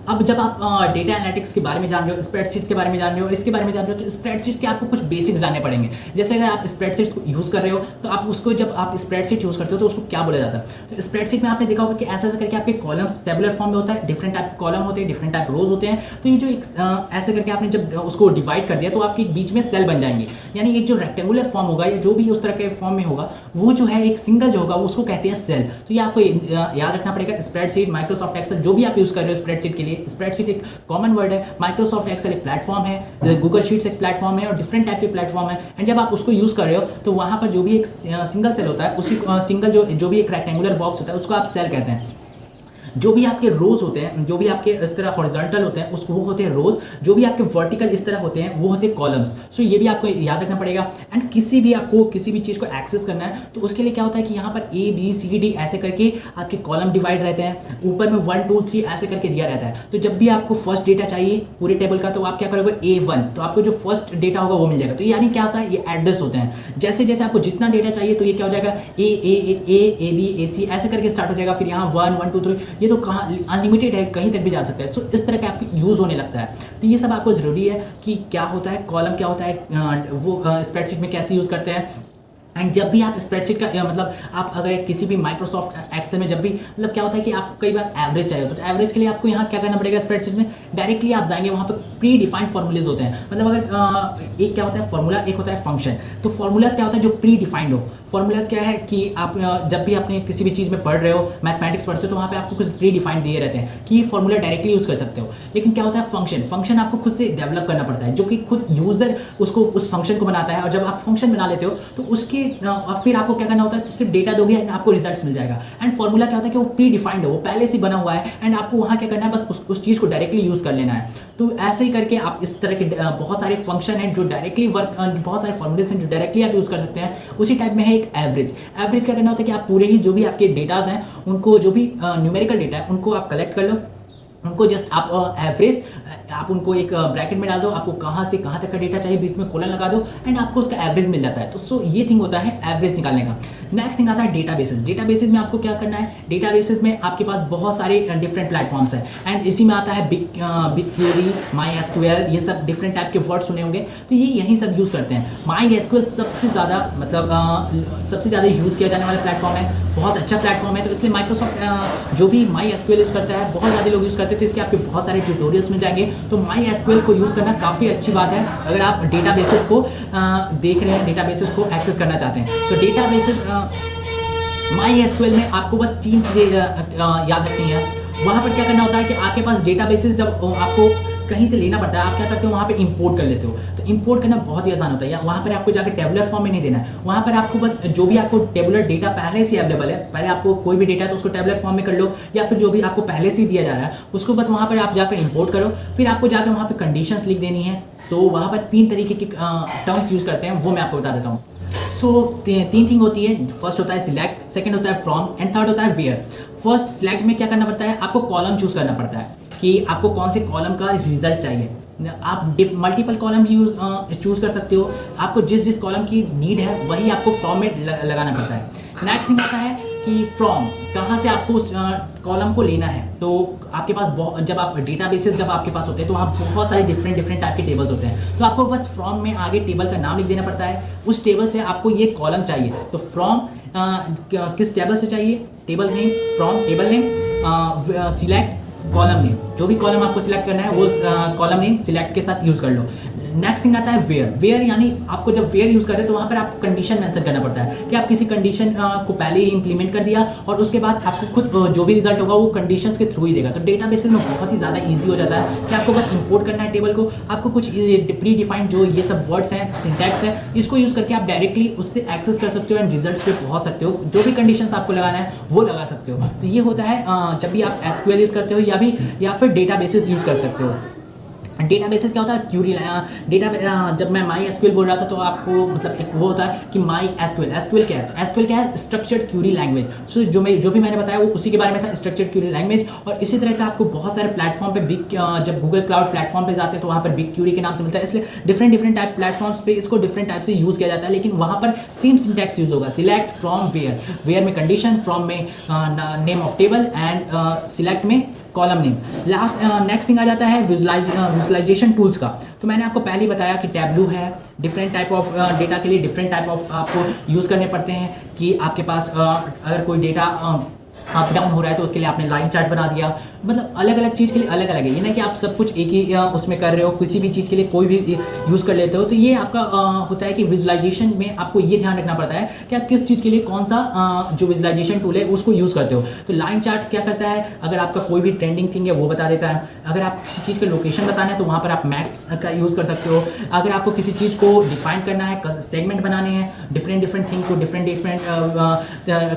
अब जब आप डेटा एनालिटिक्स के बारे में जान रहे हो, स्प्रेडशीट्स के बारे में जान रहे हो और इसके बारे में जान रहे हो, तो स्प्रेडशीट्स के आपको कुछ बेसिक्स जानने पड़ेंगे। जैसे अगर आप स्प्रेडशीट्स को यूज़ कर रहे हो तो आप उसको जब आप स्प्रेडशीट यूज़ करते हो तो उसको क्या बोला जाता है। तो स्प्रेडशीट में आपने देखा होगा कि ऐसा करके आपके कॉलम्स टेबुलर फॉर्म में होता है, डिफरेंट टाइप कॉलम होते हैं, डिफरेंट टाइप रोज होते हैं। तो ये जो एक ऐसे करके आपने जब उसको डिवाइड कर दिया तो आपके बीच में सेल बन जाएंगे, यानी एक जो रेक्टेंगुलर फॉर्म होगा या जो भी उस तरह के फॉर्म में होगा वो जो है एक सिंगल जो होगा उसको कहते हैं सेल। तो ये आपको याद रखना पड़ेगा। स्प्रेडशीट, माइक्रोसॉफ्ट एक्सेल जो भी आप यूज़ कर रहे हो स्प्रेडशीट के लिए, स्प्रेडशीट एक कॉमन वर्ड है, माइक्रोसॉफ्ट एक्सेल एक प्लेटफॉर्म है, गूगल शीट्स एक प्लेटफॉर्म है और डिफरेंट टाइप के प्लेटफॉर्म है। एंड जब आप उसको यूज़ कर रहे हो तो वहाँ पर जो भी एक सिंगल सेल होता है, उसी सिंगल जो भी एक रेक्टेंगुलर बॉक्स होता है उसको आप सेल कहते हैं। जो भी आपके रोज होते हैं, जो भी आपके इस तरह हॉरिजॉन्टल होते हैं उसको वो होते हैं रोज, जो भी आपके वर्टिकल इस तरह होते हैं वो होते हैं कॉलम्स। सो ये भी आपको याद रखना पड़ेगा। एंड किसी भी चीज़ को एक्सेस करना है तो उसके लिए क्या होता है कि यहाँ पर ABCD ऐसे करके आपके कॉलम डिवाइड रहते हैं, ऊपर में 1 2 3 ऐसे करके दिया रहता है। तो जब भी आपको फर्स्ट डेटा चाहिए पूरे टेबल का तो आप क्या करोगे A1, तो आपको जो फर्स्ट डेटा होगा वो मिल जाएगा। तो यानी क्या होता है, ये एड्रेस होते हैं। जैसे जैसे आपको जितना डेटा चाहिए तो ये क्या हो जाएगा A B AC ऐसे करके स्टार्ट हो जाएगा, फिर यहाँ 1 1 2 3, ये तो कहाँ अनलिमिटेड है, कहीं तक भी जा सकता है। सो इस तरह का आपके यूज़ होने लगता है। तो ये सब आपको ज़रूरी है कि क्या होता है कॉलम, क्या होता है वो स्प्रेडशीट में कैसे यूज़ करते हैं। एंड जब भी आप स्प्रेडशीट का मतलब आप अगर किसी भी माइक्रोसॉफ्ट एक्सेल में जब भी मतलब क्या होता है कि आपको कई बार एवरेज चाहिए होता है, तो एवरेज के लिए आपको यहाँ क्या करना पड़ेगा, स्प्रेडशीट में डायरेक्टली आप जाएंगे, वहाँ पे प्री डिफाइंड फॉर्मूलेज होते हैं। मतलब अगर एक क्या होता है फॉर्मूला, एक होता है फंक्शन। तो फॉर्मूलाज क्या होता है, जो प्री डिफाइंड हो, फॉर्मूलाज क्या है कि आप जब भी अपने किसी भी चीज़ में पढ़ रहे हो, मैथमेटिक्स पढ़ते हो, तो वहाँ पे आपको कुछ प्री डिफाइंड दिए रहते हैं कि फॉर्मूला डायरेक्टली यूज़ कर सकते हो। लेकिन क्या होता है, फंक्शन आपको खुद से डेवलप करना पड़ता है, जो कि खुद यूज़र उसको उस फंक्शन को बनाता है। और जब आप फंक्शन बना लेते हो तो उसके फिर आपको क्या करना होता है, सिर्फ डेटा दोगे एंड आपको रिजल्ट्स मिल जाएगा। एंड फॉर्मूला क्या होता है कि वो प्री डिफाइंड है, वो पहले से बना हुआ है एंड आपको वहाँ क्या करना है, बस उस चीज़ को डायरेक्टली यूज़ कर लेना है। तो ऐसे ही करके आप इस तरह के बहुत सारे फंक्शन हैं जो डायरेक्टली वर्क, बहुत सारे फॉर्मूलेस हैं जो डायरेक्टली आप यूज़ कर सकते हैं। उसी टाइप में है एक एवरेज। एवरेज क्या करना होता है कि आप पूरे ही जो भी आपके डेटाज हैं उनको, जो भी न्यूमेरिकल डेटा है उनको आप कलेक्ट कर लो, उनको जस्ट आप एवरेज आप उनको एक ब्रैकेट में डाल दो, आपको कहाँ से कहाँ तक का डेटा चाहिए, बीच में कोलन लगा दो एंड आपको उसका एवरेज मिल जाता है। तो सो ये थिंग होता है एवरेज निकालने का। नेक्स्ट थिंग आता है डेटाबेसेस। डेटाबेसेस में आपको क्या करना है, डेटाबेसेस में आपके पास बहुत सारे डिफरेंट प्लेटफॉर्म्स हैं एंड इसी में आता है बिग क्वेरी, माई एसक्यूएल, ये सब डिफरेंट टाइप के वर्ड सुने होंगे, तो ये यही सब यूज़ करते हैं। माई एसक्यूएल सबसे ज़्यादा सबसे ज़्यादा यूज़ किया जाने वाला प्लेटफॉर्म है, बहुत अच्छा प्लेटफॉर्म है। तो इसलिए माइक्रोसॉफ्ट जो भी माई एसक्यूएल यूज़ करता है, बहुत ज़्यादा लोग यूज़ करते हैं, तो इसके आपके बहुत सारे ट्यूटोरियल्स मिल जाएंगे। तो माई एसक्यूएल को यूज़ करना काफ़ी अच्छी बात है अगर आप डेटाबेसेस को देख रहे हैं, डेटाबेसेस को एक्सेस करना चाहते हैं। तो डेटाबेसेस माई एसक्यूएल में आपको बस 3 चीज़ें याद रखनी है। वहाँ पर क्या करना होता है कि आपके पास डेटाबेसेस जब आपको कहीं से लेना पड़ता है, आप क्या करते हो, वहाँ पे इंपोर्ट कर लेते हो। तो इंपोर्ट करना बहुत ही आसान होता है। वहाँ पर आपको जाकर टेबुलर फॉर्म में नहीं देना है, वहाँ पर आपको बस जो भी आपको टेबुलर डेटा पहले से अवेलेबल है, पहले आपको कोई भी डेटा है तो उसको टेबुलर फॉर्म में कर लो, या फिर जो भी आपको पहले से ही दिया जा रहा है उसको बस वहाँ पर आप जाकर इंपोर्ट करो। फिर आपको जाकर वहाँ पर कंडीशंस लिख देनी है। सो वहाँ पर 3 तरीके की टर्म्स यूज़ करते हैं, वो मैं आपको बता देता हूँ। सो 3 थिंग होती है। फर्स्ट होता है सिलेक्ट, सेकंड होता है फ्रॉम एंड थर्ड होता है वेयर। फर्स्ट सिलेक्ट में क्या करना पड़ता है, आपको कॉलम चूज करना पड़ता है कि आपको कौन से कॉलम का रिजल्ट चाहिए। आप मल्टीपल कॉलम चूज कर सकते हो, आपको जिस कॉलम की नीड है वही आपको फ्रॉम में लगाना पड़ता है। नेक्स्ट थिंग आता है कि फ्रॉम, कहाँ से आपको उस कॉलम को लेना है। तो आपके पास जब आप डेटाबेसेस जब आपके पास होते हैं तो वहाँ बहुत सारे डिफरेंट टाइप के टेबल्स होते हैं। तो आपको बस फ्रॉम में आगे टेबल का नाम लिख देना पड़ता है, उस टेबल से आपको ये कॉलम चाहिए। तो फ्रॉम किस टेबल से चाहिए, table name, from table name, select column name, जो भी कॉलम आपको सिलेक्ट करना है वो कॉलम नेम सिलेक्ट के साथ यूज़ कर लो। नेक्स्ट थिंग आता है वेयर। वेयर यानी आपको जब वेयर यूज़ करें तो वहाँ पर आपको कंडीशन मेंशन करना पड़ता है कि आप किसी कंडीशन को पहले ही इंप्लीमेंट कर दिया और उसके बाद आपको खुद जो भी रिजल्ट होगा वो कंडीशंस के थ्रू ही देगा। तो डेटाबेसेस में बहुत ही ज़्यादा ईजी हो जाता है कि आपको बस इंपोर्ट करना है टेबल को, आपको कुछ प्री डिफाइंड जो ये सब वर्ड्स हैं, सिंटैक्स है, इसको यूज़ करके आप डायरेक्टली उससे एक्सेस कर सकते हो एंड रिजल्ट्स पे पहुँच सकते हो। जो भी कंडीशंस आपको लगाना है वो लगा सकते हो। तो ये होता है जब भी आप एसक्यूएल यूज़ करते हो या फिर डेटाबेसेस यूज़ कर सकते हो। डेटाबेसेस क्या होता है, क्यूरी डेटा। जब मैं माई एसक्यूएल बोल रहा था तो आपको मतलब एक वो होता है कि माई एसक्यूएल। एसक्यूएल क्या है, एसक्यूएल क्या है, स्ट्रक्चर्ड क्यूरी लैंग्वेज। सो जो भी मैंने बताया वो उसी के बारे में था, स्ट्रक्चर्ड क्यूरी लैंग्वेज। और इसी तरह का आपको बहुत सारे प्लेटफॉर्म पे जब गूगल क्लाउड प्लेटफॉर्म पे जाते हैं तो वहाँ पर बिग क्यूरी के नाम से मिलता है। इसलिए डिफरेंट टाइप प्लेटफॉर्म्स पे इसको डिफरेंट टाइप से यूज़ किया जाता है, लेकिन वहाँ पर सेम सिंटैक्स यूज़ होगा। Select, from, where. वेयर में कंडीशन, फ्रॉम में name of table and select में कॉलम नेम। नेक्स्ट थिंग आ जाता है विजुलाइजेशन टूल्स का। तो मैंने आपको पहले ही बताया कि टैब्लू है, डिफरेंट टाइप ऑफ डेटा के लिए डिफरेंट टाइप ऑफ आपको यूज़ करने पड़ते हैं कि आपके पास अगर कोई डेटा अप डाउन हो रहा है तो उसके लिए आपने लाइन चार्ट बना दिया। मतलब अलग अलग चीज़ के लिए अलग अलग है, ये ना कि आप सब कुछ एक ही उसमें कर रहे हो, किसी भी चीज़ के लिए कोई भी यूज़ कर लेते हो। तो ये आपका होता है कि विजुलाइजेशन में आपको ये ध्यान रखना पड़ता है कि आप किस चीज़ के लिए कौन सा जो विजुलाइजेशन टूल है उसको यूज़ करते हो। तो लाइन चार्ट क्या करता है, अगर आपका कोई भी ट्रेंडिंग थिंग है वो बता देता है। अगर आप किसी चीज़ का लोकेशन बताना है तो वहाँ पर आप मैप्स का यूज़ कर सकते हो। अगर आपको किसी चीज़ को डिफाइन करना है, सेगमेंट बनाने हैं, डिफरेंट थिंग को डिफरेंट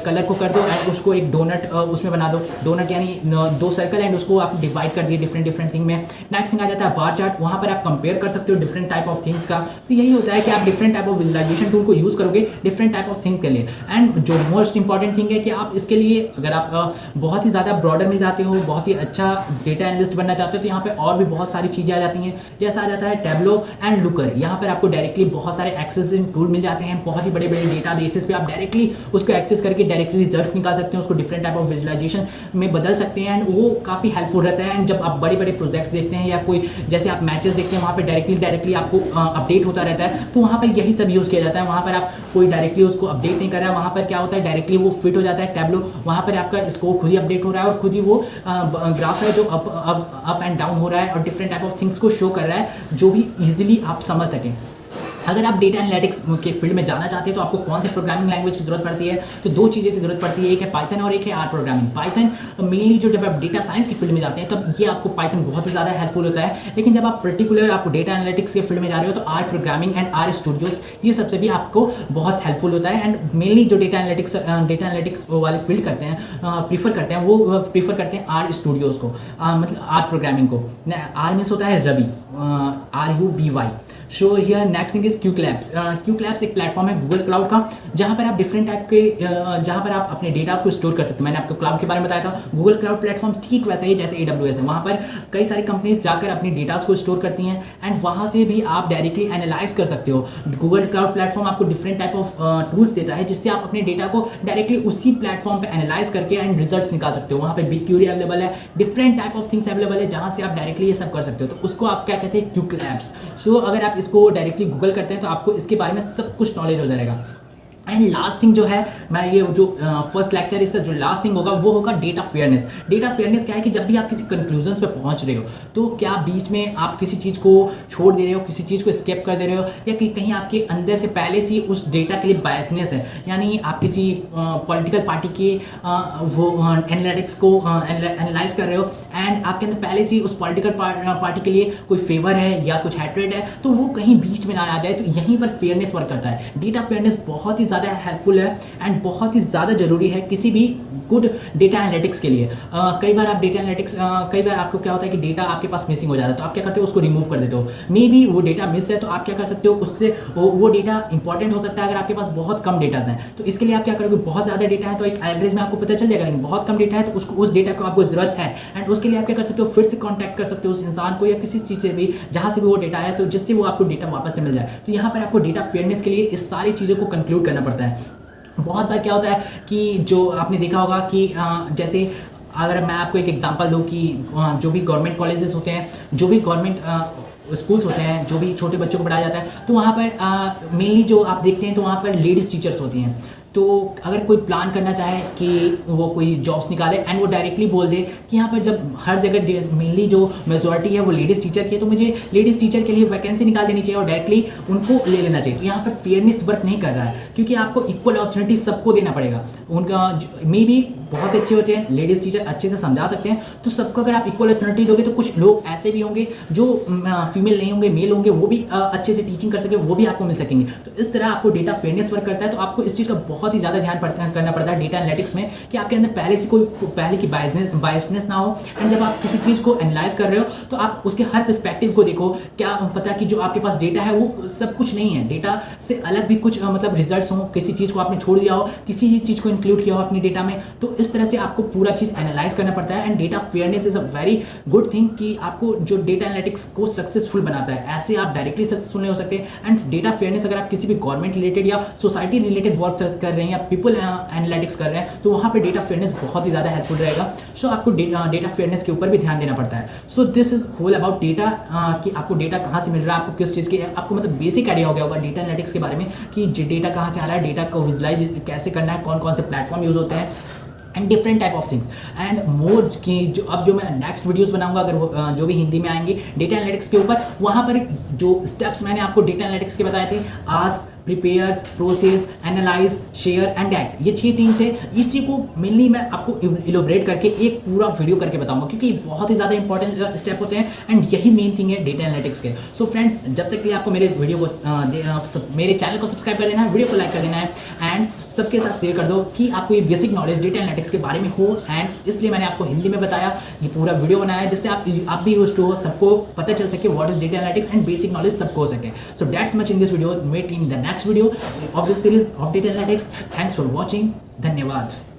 कलर को कर दो एंड उसको एक डोनट उसमें बना दो। डोनट यानी 2 सर्कल एंड उसको आप डिवाइड कर दिए डिफरेंट थिंग में। नेक्स्ट थिंग आ जाता है बार चार्ट, वहाँ पर आप कंपेयर कर सकते हो डिफरेंट टाइप ऑफ थिंग्स का। तो यही होता है कि आप different type of visualisation tool को यूज़ करोगे डिफरेंट टाइप ऑफ थिंग के लिए। एंड जो मोस्ट इंपॉर्टेंट थिंग है कि आप इसके लिए अगर आप बहुत ही ज़्यादा ब्रॉडर में जाते हो, बहुत ही अच्छा डेटा एनालिस्ट बनना चाहते हो, तो यहाँ पर और भी बहुत सारी चीज़ें आ जाती हैं। जैसा आ जाता है टैब्लो एंड लुकर। यहाँ पर आपको डायरेक्टली बहुत सारे एक्सेसिंग टूल मिल जाते हैं, बहुत ही बड़े डेटा बेसिस पे आप डायरेक्टली उसको एक्सेस करके डायरेक्टली रिजल्ट्स निकाल सकते हैं, उसको डिफरेंट टाइप ऑफ विजुलाइजेशन में बदल सकते हैं एंड वो काफ़ी हेल्पफुल रहता है। एंड जब आप बड़े प्रोजेक्ट्स देखते हैं या कोई जैसे आप मैचेस देखते हैं वहाँ पे डायरेक्टली आपको अपडेट होता रहता है, तो वहाँ पर यही सब यूज़ किया जाता है। वहाँ पर आप कोई डायरेक्टली उसको अपडेट नहीं कर रहा है, वहाँ पर क्या होता है डायरेक्टली वो फिट हो जाता है टैब्लो। वहाँ पर आपका स्कोर खुद ही अपडेट हो रहा है और खुद ही वो ग्राफ है जो अप एंड डाउन हो रहा है और डिफरेंट टाइप ऑफ थिंग्स को शो कर रहा है जो भी ईजिली आप समझ सकें। अगर आप डेटा एनालिटिक्स के फील्ड में जाना चाहते हैं तो आपको कौन से प्रोग्रामिंग लैंग्वेज की जरूरत पड़ती है, तो दो चीज़ें की जरूरत पड़ती है, एक है पाइथन और एक है आर प्रोग्रामिंग। पाइथन मेनली जो जब आप डेटा साइंस की फील्ड में जाते हैं तब ये आपको पाइथन बहुत ही ज़्यादा हेल्पफुल होता है, लेकिन जब आप पर्टिकुलर आपको डेटा एनालिटिक्स के फील्ड में जा रहे हो तो R programming and R studios ये सबसे भी आपको बहुत हेल्पफुल होता है। एंड मेनली जो डेटा एनालिटिक्स वाले फील्ड करते हैं प्रीफर करते हैं वो प्रीफर करते हैं आर स्टूडियोज़ को, मतलब आर प्रोग्रामिंग को। आर मीन्स होता है रवि, RUBY। So here next thing is Qlabs. Qlabs एक प्लेटफॉर्म है गूगल क्लाउड का, जहाँ पर आप डिफरेंट टाइप के जहाँ पर आप अपने डेटास को स्टोर कर सकते हैं। मैंने आपको क्लाउड के बारे में बताया था, गूगल क्लाउड प्लेटफॉर्म ठीक वैसा ही जैसे AWS है। वहाँ पर कई सारी कंपनीज जाकर अपनी डेटास को स्टोर करती हैं एंड वहाँ से भी आप डायरेक्टली एनालाइज कर सकते हो। गूगल क्लाउड प्लेटफॉर्म आपको डिफरेंट टाइप ऑफ टूल्स देता है जिससे आप अपने डेटा को डायरेक्टली उसी प्लेटफॉर्म पर एनालाइज करके एंड रिजल्ट निकाल सकते हो। वहाँ पर बिग क्यूरी अवेलेबल है, different type of things available है जहाँ से आप डायरेक्टली ये सब कर सकते हो। तो उसको आप क्या कहते हैं, क्यूक्लैब्स। सो अगर आप इसको डायरेक्टली गूगल करते हैं तो आपको इसके बारे में सब कुछ नॉलेज हो जाएगा। एंड लास्ट थिंग जो है, मैं ये जो फर्स्ट लेक्चर इसका जो लास्ट थिंग होगा वो होगा डेटा फेयरनेस। डेटा फेयरनेस क्या है कि जब भी आप किसी कंक्लूजन्स पे पहुंच रहे हो तो क्या बीच में आप किसी चीज़ को छोड़ दे रहे हो, किसी चीज़ को स्किप कर दे रहे हो, या कि कहीं आपके अंदर से पहले से उस डेटा के लिए बायसनेस है, यानी आप किसी पॉलिटिकल पार्टी के वो एनालिटिक्स को एनालाइज कर रहे हो एंड आपके अंदर पहले से उस पॉलिटिकल पार्टी के लिए कोई फेवर है या कुछ हैट्रेड है, तो वो कहीं बीच में ना आ जाए। तो यहीं पर फेयरनेस वर्क करता है। डेटा फेयरनेस बहुत ही ज़्यादा हेल्पफुल है एंड बहुत ही ज़्यादा जरूरी है किसी भी गुड डेटा एनालिटिक्स के लिए। कई बार आप डेटा एनालिटिक्स कई बार आपको क्या होता है कि डेटा आपके पास मिसिंग हो जाता है, तो आप क्या करते हो, उसको रिमूव कर देते हो। मे बी वो डेटा मिस है तो आप क्या कर सकते हो, उससे वो डेटा इंपॉर्टेंट हो सकता है अगर आपके पास बहुत कम डेटाज हैं। तो इसके लिए आप क्या करोगे, बहुत ज़्यादा डेटा है तो एक एवरेज में आपको पता चल जाएगा, लेकिन बहुत कम डेटा है तो उसको उस डेटा को आपको जरूरत है एंड उसके लिए आप क्या कर सकते हो, फिर से कॉन्टैक्ट कर सकते हो उस इंसान को या किसी चीज़ से भी जहाँ से भी वो डेटा है, तो जिससे वो आपको डेटा वापस से मिल जाए। तो यहाँ पर आपको डेटा फेयरनेस के लिए इस सारी चीज़ों को कंक्लूड करना पड़ता है। बहुत बार क्या होता है कि जो आपने देखा होगा कि जैसे अगर मैं आपको एक एग्जांपल दूं कि जो भी गवर्नमेंट कॉलेजेस होते हैं, जो भी गवर्नमेंट स्कूल्स होते हैं, जो भी छोटे बच्चों को पढ़ाया जाता है, तो वहाँ पर मेनली जो आप देखते हैं तो वहाँ पर लेडीज़ टीचर्स होती हैं। तो अगर कोई प्लान करना चाहे कि वो कोई जॉब्स निकाले एंड वो डायरेक्टली बोल दे कि यहाँ पर जब हर जगह मेनली जो मेजॉरिटी है वो लेडीज़ टीचर की है तो मुझे लेडीज़ टीचर के लिए वैकेंसी निकाल देनी चाहिए और डायरेक्टली उनको ले लेना चाहिए। तो यहाँ पर फेयरनेस वर्क नहीं कर रहा है, क्योंकि आपको इक्वल अपॉर्चुनिटी सबको देना पड़ेगा। उनका मे बी बहुत अच्छे होते हैं, लेडीज़ टीचर अच्छे से समझा सकते हैं, तो सबको अगर आप इक्वल अपॉर्चुनिटी दोगे तो कुछ लोग ऐसे भी होंगे जो फीमेल नहीं होंगे, मेल होंगे, वो भी अच्छे से टीचिंग कर सके, वो भी आपको मिल सकेंगे। तो इस तरह आपको डेटा फेयरनेस वर्क करता है। तो आपको इस चीज़ का बहुत ही ज़्यादा ध्यान करना पड़ता है डेटा एनालिटिक्स में कि आपके अंदर पहले की बायसनेस ना हो एंड जब आप किसी चीज़ को एनालाइज कर रहे हो तो आप उसके हर पर्सपेक्टिव को देखो। क्या पता कि जो आपके पास डेटा है वो सब कुछ नहीं है, डेटा से अलग भी कुछ मतलब रिजल्ट्स हों, किसी चीज़ को आपने छोड़ दिया हो, किसी चीज़ को इंक्लूड किया हो अपने डेटा में। तो इस तरह से आपको पूरा चीज़ एनालाइज करना पड़ता है and data fairness is a very good thing कि आपको जो डेटा एनालिटिक्स को सक्सेसफुल बनाता है। ऐसे आप डायरेक्टली सक्सेसफुल नहीं हो सकते। एंड डेटा फेयरनेस अगर आप किसी भी गवर्नमेंट रिलेटेड या सोसाइटी रिलेटेड वर्क कर रहे हैं या पीपल एनालिटिक्स कर रहे हैं तो वहाँ पे डेटा फेयरनेस बहुत ही ज़्यादा हेल्पफुल रहेगा। सो आपको डेटा फेयरनेस के ऊपर भी ध्यान देना पड़ता है। So this is whole about data कि आपको डेटा कहाँ से मिल रहा है, आपको किस चीज़ के, आपको मतलब बेसिक आइडिया हो गया होगा डेटा एनालिटिक्स के बारे में कि डेटा कहाँ से आ रहा है, डेटा को विजुलाइज कैसे करना है, कौन कौन से प्लेटफॉर्म यूज़ होते हैं and different type of things and more की जो मैं नेक्स्ट वीडियोस बनाऊंगा अगर वो जो भी हिंदी में आएंगे डेटा एनालिटिक्स के ऊपर, वहाँ पर जो स्टेप्स मैंने आपको डेटा एनालिटिक्स के बताए थे, ask, prepare, process, analyse, share and act, ये 6 थिंग थे। इसी को मेनली मैं आपको इलोबरेट करके एक पूरा वीडियो करके बताऊंगा क्योंकि बहुत ही ज़्यादा इंपॉर्टेंट स्टेप होते हैं एंड यही मेन थिंग है डेटा एनालिटिक्स के। सो फ्रेंड्स, जब तक कि आपको मेरे वीडियो को मेरे चैनल को सब्सक्राइब कर देना है, वीडियो को लाइक कर देना है एंड सबके साथ शेयर कर दो कि आपको ये बेसिक नॉलेज डेटा एनालिटिक्स के बारे में हो। एंड इसलिए मैंने आपको हिंदी में बताया, ये पूरा वीडियो बनाया जिससे आप भी यूज्ड हो, सबको पता चल सके what is data analytics and basic knowledge सबको हो सके। So that's much in this video, meet in the next video of this series of data analytics. Thanks for watching. धन्यवाद।